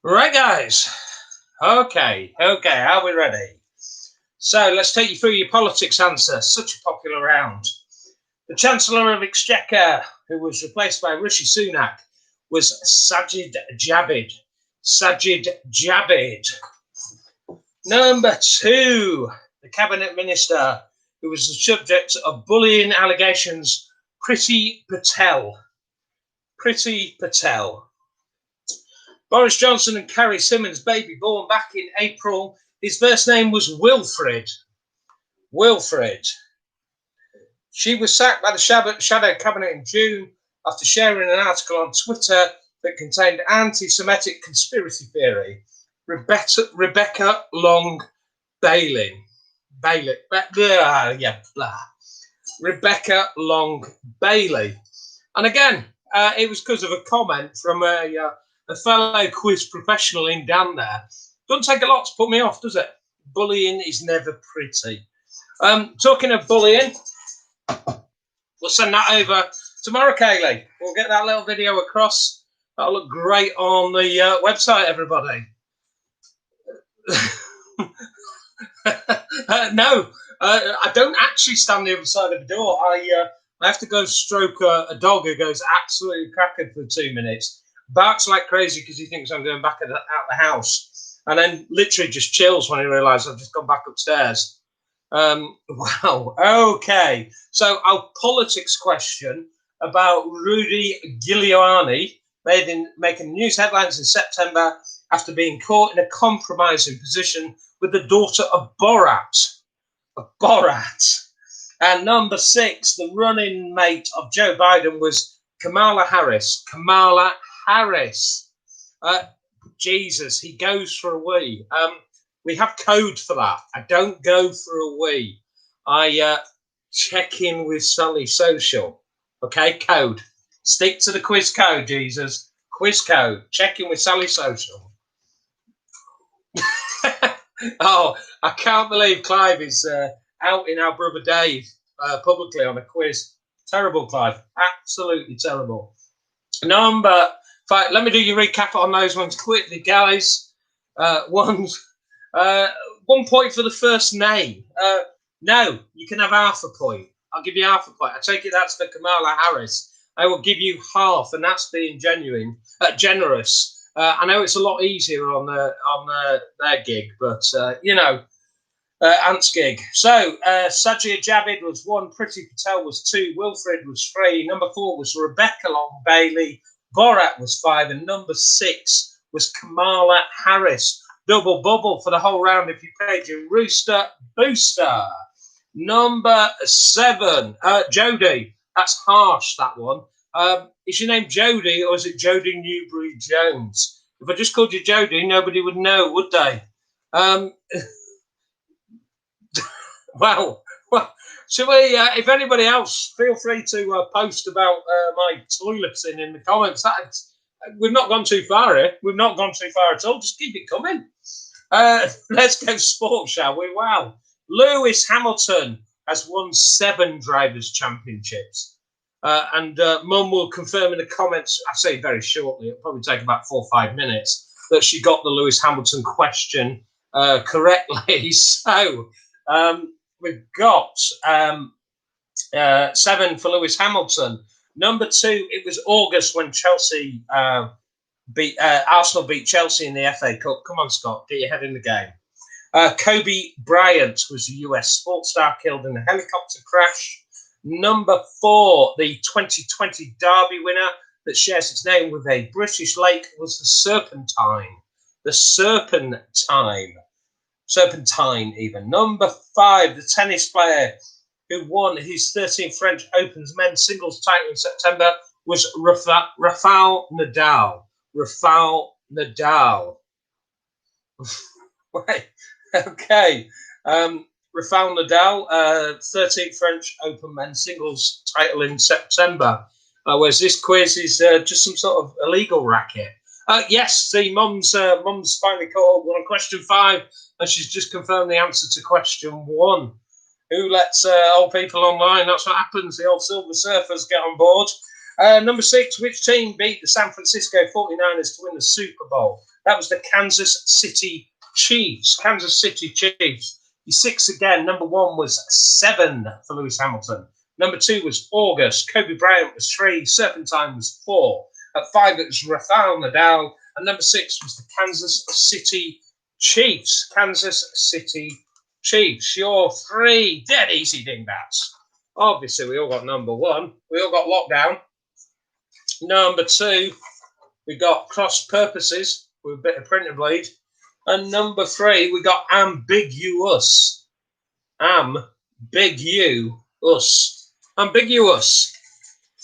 Right, guys. Okay. Are we ready? So let's take you through your politics answer. Such a popular round. The Chancellor of Exchequer, who was replaced by Rishi Sunak, was Sajid Javid. Sajid Javid. Number 2, the cabinet minister who was the subject of bullying allegations, Priti Patel. Priti Patel. Boris Johnson and Carrie Simmons' baby born back in April. His first name was Wilfred. Wilfred. She was sacked by the shadow cabinet in June after sharing an article on Twitter that contained anti-Semitic conspiracy theory. Rebecca Long Bailey. Rebecca Long Bailey. And again, it was because of a comment from a fellow quiz professional in Dan there. Doesn't take a lot to put me off, does it? Bullying is never pretty. Talking of bullying, we'll send that over tomorrow, Kaylee. We'll get that little video across. That'll look great on the website, everybody. No, I don't actually stand the other side of the door. I have to go stroke a dog who goes absolutely cracking for 2 minutes. Barks like crazy because he thinks I'm going back out the house. And then literally just chills when he realises I've just gone back upstairs. Wow. Okay. So our politics question about Rudy Giuliani making news headlines in September after being caught in a compromising position with the daughter of Borat. And number 6, the running mate of Joe Biden was Kamala Harris. Kamala Harris. Jesus, he goes for a wee. We have code for that. I don't go for a wee. I check in with Sully Social. Okay, code. Stick to the quiz code, Jesus. Quiz code. Check in with Sally Social. Oh, I can't believe Clive is outing our brother Dave publicly on a quiz. Terrible, Clive. Absolutely terrible. Number 5. Let me do your recap on those ones quickly, guys. 1 point for the first name. No, you can have half a point. I'll give you half a point. I take it that's for Kamala Harris. I will give you half, and that's being generous. I know it's a lot easier on their gig, but Ant's gig. So Sajid Javid was 1, Priti Patel was 2, Wilfred was 3, number 4 was Rebecca Long Bailey, Borat was 5, and number 6 was Kamala Harris. Double bubble for the whole round if you paid your Rooster booster. Number 7, Jodie. That's harsh, that one. Is your name Jodie or is it Jodie Newbury-Jones? If I just called you Jodie, nobody would know, would they? Well, so if anybody else, feel free to post about my toileting in the comments. We've not gone too far here. We've not gone too far at all. Just keep it coming. Let's go sport, shall we? Wow. Lewis Hamilton has won 7 Drivers' Championships. And Mum will confirm in the comments, I say very shortly, it'll probably take about 4 or 5 minutes, that she got the Lewis Hamilton question correctly. So we've got 7 for Lewis Hamilton. Number 2, it was August when Arsenal beat Chelsea in the FA Cup. Come on, Scott, get your head in the game. Kobe Bryant was a US sports star killed in a helicopter crash. Number 4, the 2020 Derby winner that shares its name with a British lake was the Serpentine. The Serpentine even. Number 5, the tennis player who won his 13th French Open's men's singles title in September was Rafael Nadal. Rafael Nadal. Right. Okay. Rafael Nadal, 13th French Open men's singles title in September. Whereas this quiz is just some sort of illegal racket. Yes, the mum's finally caught up on question 5, and she's just confirmed the answer to question 1. Who lets old people online? That's what happens. The old Silver Surfers get on board. Number 6, which team beat the San Francisco 49ers to win the Super Bowl? That was the Kansas City Chiefs. Kansas City Chiefs. The 6 again. Number 1 was 7 for Lewis Hamilton. Number 2 was August. Kobe Bryant was 3. Serpentine was 4. At 5, it was Rafael Nadal. And number 6 was the Kansas City Chiefs. Kansas City Chiefs. Your 3 dead easy dingbats. Obviously, we all got number 1. We all got lockdown. Number 2, we got cross purposes with a bit of printer bleed. And number 3, we got ambiguous. Ambiguous. Ambiguous.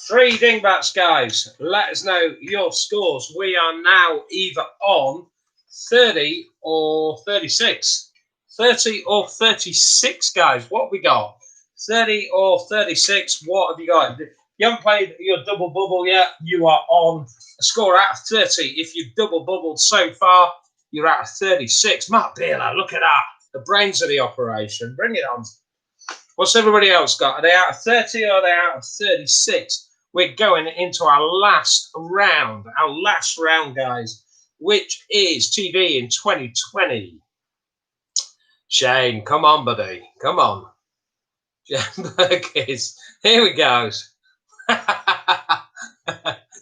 3 dingbats, guys. Let us know your scores. We are now either on 30 or 36. 30 or 36, guys. What have we got? 30 or 36. What have you got? If you haven't played your double bubble yet, you are on a score out of 30. If you've double bubbled so far, you're out of 36. Mark Beeler, look at that. The brains of the operation. Bring it on. What's everybody else got? Are they out of 30 or are they out of 36? We're going into our last round. Our last round, guys, which is TV in 2020. Shane, come on, buddy. Come on. Jen Burgess. Here we go.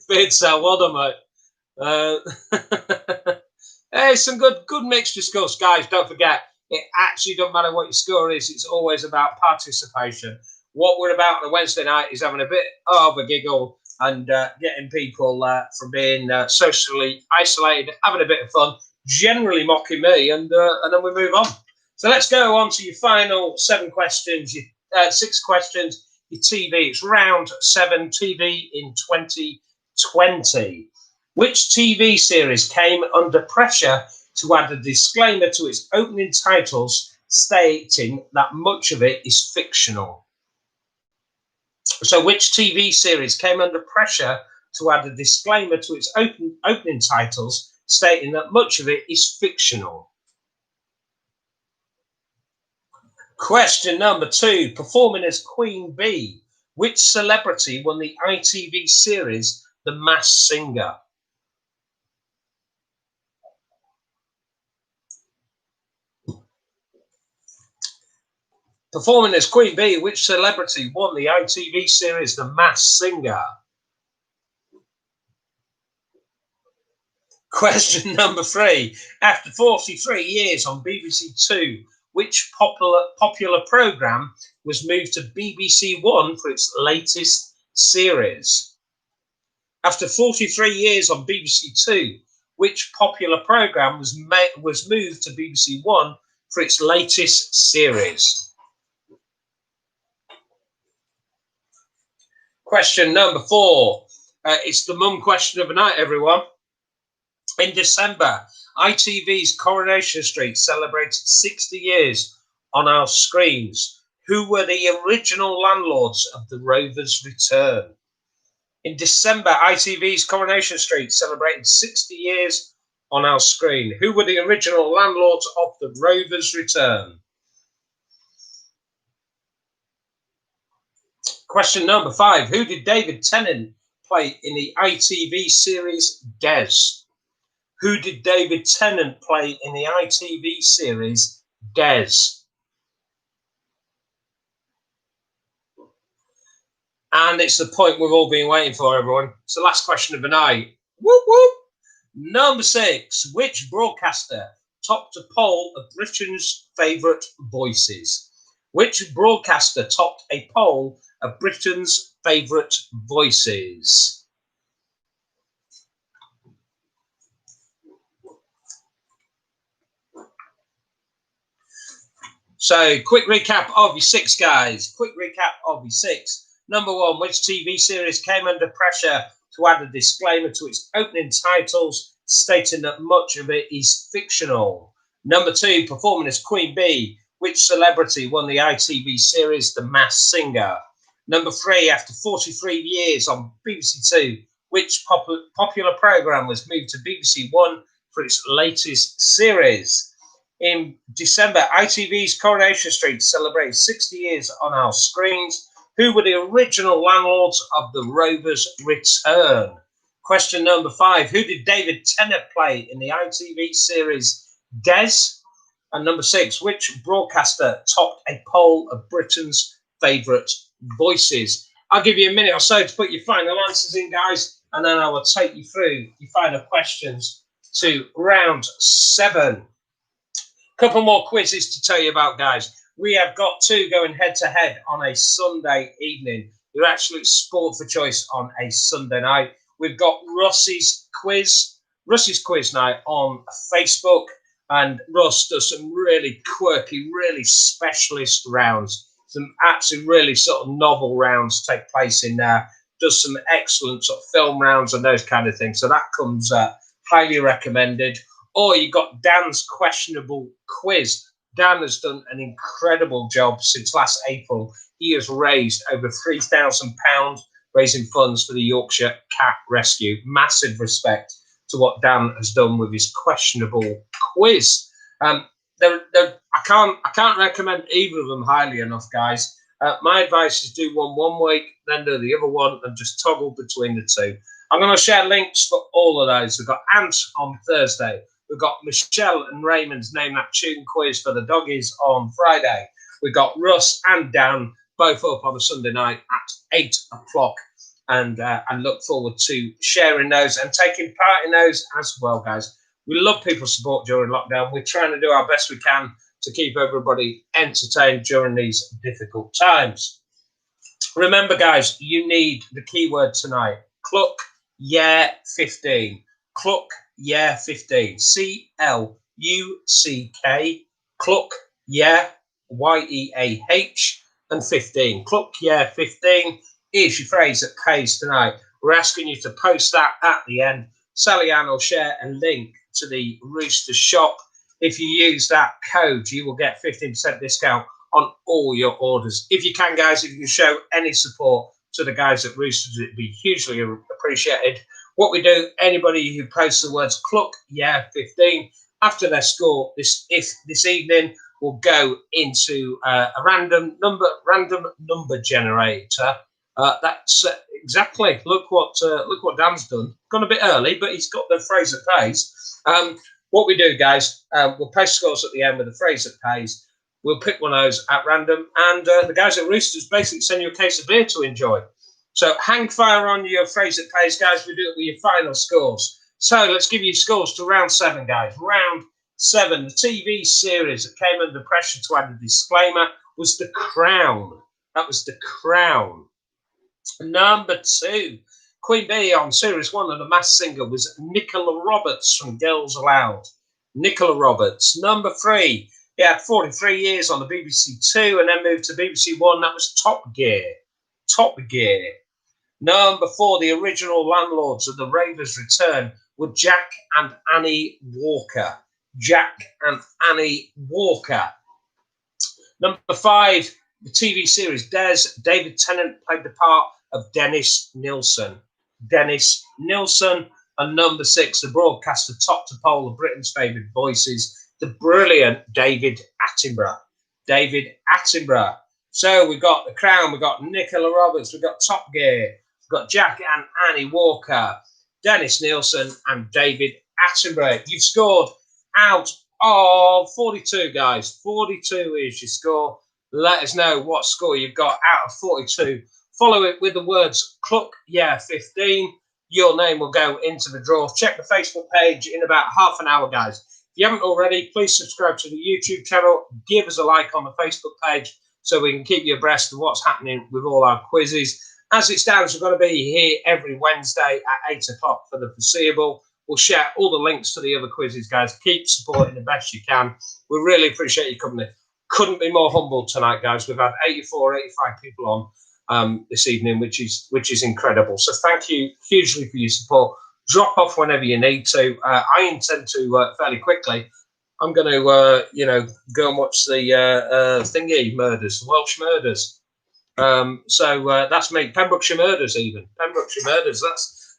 Beard cell, well done, mate. Hey, some good mixture scores, guys. Don't forget, it actually doesn't matter what your score is. It's always about participation. What we're about on a Wednesday night is having a bit of a giggle and getting people from being socially isolated, having a bit of fun, generally mocking me, and then we move on. So let's go on to your final 7 questions, your 6 questions, your TV. It's round 7, TV in 2020. Which TV series came under pressure to add a disclaimer to its opening titles stating that much of it is fictional? So which TV series came under pressure to add a disclaimer to its opening titles stating that much of it is fictional? Question number 2, performing as Queen Bee, which celebrity won the ITV series The Masked Singer? Performing as Queen Bee, which celebrity won the ITV series The Masked Singer? Question number 3. After 43 years on BBC Two, which popular programme was moved to BBC One for its latest series? After 43 years on BBC Two, which popular programme was moved to BBC One for its latest series? Question number 4. It's the mum question of the night, everyone. In December, ITV's Coronation Street celebrated 60 years on our screens. Who were the original landlords of the Rovers' return? In December, ITV's Coronation Street celebrated 60 years on our screen. Who were the original landlords of the Rovers' return? Question number 5. Who did David Tennant play in the ITV series Des? Who did David Tennant play in the ITV series Des? And it's the point we've all been waiting for, everyone. It's the last question of the night. Whoop, whoop. Number 6. Which broadcaster topped a poll of Britain's favourite voices? Which broadcaster topped a poll of Britain's favourite voices? So, quick recap of your 6, guys. Quick recap of your 6. Number 1, which TV series came under pressure to add a disclaimer to its opening titles stating that much of it is fictional? Number 2, performing as Queen Bee, which celebrity won the ITV series The Masked Singer? Number 3, after 43 years on BBC Two, which popular programme was moved to BBC One for its latest series? In December, ITV's Coronation Street celebrated 60 years on our screens. Who were the original landlords of the Rovers' return? Question number 5. Who did David Tennant play in the ITV series Des? And number 6. Which broadcaster topped a poll of Britain's favourite voices? I'll give you a minute or so to put your final answers in, guys. and then I will take you through your final questions to round 7. Couple more quizzes to tell you about, guys. We have got 2 going head-to-head on a Sunday evening. Your absolute sport for choice on a Sunday night. We've got Russ's quiz night on Facebook, and Russ does some really quirky, really specialist rounds. Some absolutely really sort of novel rounds take place in there. Does some excellent sort of film rounds and those kind of things. So that comes highly recommended. Or you got Dan's questionable quiz. Dan has done an incredible job since last April. He has raised over £3,000 raising funds for the Yorkshire Cat Rescue. Massive respect to what Dan has done with his questionable quiz. I can't recommend either of them highly enough, guys. My advice is do one week, then do the other one, and just toggle between the 2. I'm going to share links for all of those. We've got Ant on Thursday. We've got Michelle and Raymond's Name That Tune quiz for the doggies on Friday. We've got Russ and Dan both up on a Sunday night at 8 o'clock. And look forward to sharing those and taking part in those as well, guys. We love people's support during lockdown. We're trying to do our best we can to keep everybody entertained during these difficult times. Remember, guys, you need the keyword tonight. Cluck, yeah, 15. Cluck, yeah, 15. CLUCK. Cluck, yeah, YEAH, and 15. Cluck, yeah, 15 is your phrase that pays tonight. We're asking you to post that at the end. Sally Ann will share a link to the Rooster shop. If you use that code, you will get 15% discount on all your orders. If you can, guys, if you can show any support to the guys at Roosters, it'd be hugely appreciated. What we do, anybody who posts the words Cluck, yeah, 15, after their score this evening, will go into a random number generator. That's exactly. Look what Dan's done. Gone a bit early, but he's got the phrase that pays. What we do, guys, we'll post scores at the end with the phrase that pays. We'll pick one of those at random, and the guys at Roosters basically send you a case of beer to enjoy. So hang fire on your phrase that pays, guys. We do it with your final scores. So let's give you scores to round 7, guys. Round 7, the TV series that came under pressure to add a disclaimer was The Crown. That was The Crown. Number 2, Queen Bee on Series 1 of The Masked Singer was Nicola Roberts from Girls Aloud. Nicola Roberts. Number 3, he had 43 years on the BBC 2 and then moved to BBC 1. That was Top Gear. Top Gear. Number 4, the original landlords of The Raver's Return were Jack and Annie Walker. Jack and Annie Walker. Number 5, the TV series Des. David Tennant played the part of Dennis Nilsson. Dennis Nilsson. And number 6, the broadcaster top to pole of Britain's favourite voices, the brilliant David Attenborough. David Attenborough. So we've got The Crown, we've got Nicola Roberts, we've got Top Gear, we've got Jack and Annie Walker, Dennis Nilsson, and David Attenborough. You've scored out of 42, guys. 42 is your score. Let us know what score you've got out of 42. Follow it with the words Cluck, yeah, 15. Your name will go into the draw. Check the Facebook page in about half an hour, guys. If you haven't already, please subscribe to the YouTube channel. Give us a like on the Facebook page so we can keep you abreast of what's happening with all our quizzes. As it stands, we're going to be here every Wednesday at 8 o'clock for the foreseeable. We'll share all the links to the other quizzes, guys. Keep supporting the best you can. We really appreciate your company. Couldn't be more humbled tonight, guys. We've had 84, 85 people on this evening, which is incredible. So thank you hugely for your support. Drop off whenever you need to. I intend to fairly quickly. I'm going to go and watch the thingy murders, the Welsh murders. So that's me. Pembrokeshire murders, even Pembrokeshire murders.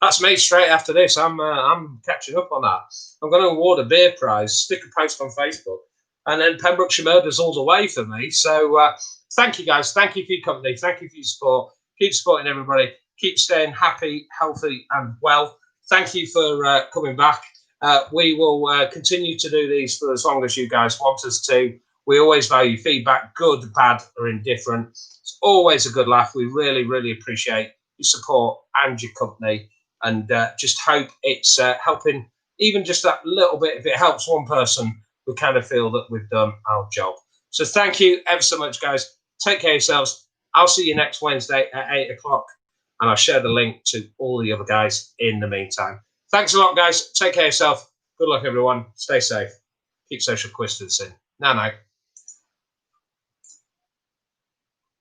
That's me straight after this. I'm catching up on that. I'm going to award a beer prize, stick a post on Facebook, and then Pembrokeshire murders all the way for me. So thank you, guys. Thank you for your company. Thank you for your support. Keep supporting everybody. Keep staying happy, healthy, and well. Thank you for coming back. We will continue to do these for as long as you guys want us to. We always value feedback, good, bad, or indifferent. It's always a good laugh. We really, really appreciate your support and your company. and just hope it's helping even just that little bit. If it helps one person, we kind of feel that we've done our job. So thank you ever so much, guys. Take care of yourselves. I'll see you next Wednesday at 8 o'clock, and I'll share the link to all the other guys in the meantime. Thanks a lot, guys. Take care of yourself. Good luck, everyone. Stay safe. Keep social distancing. Now, night.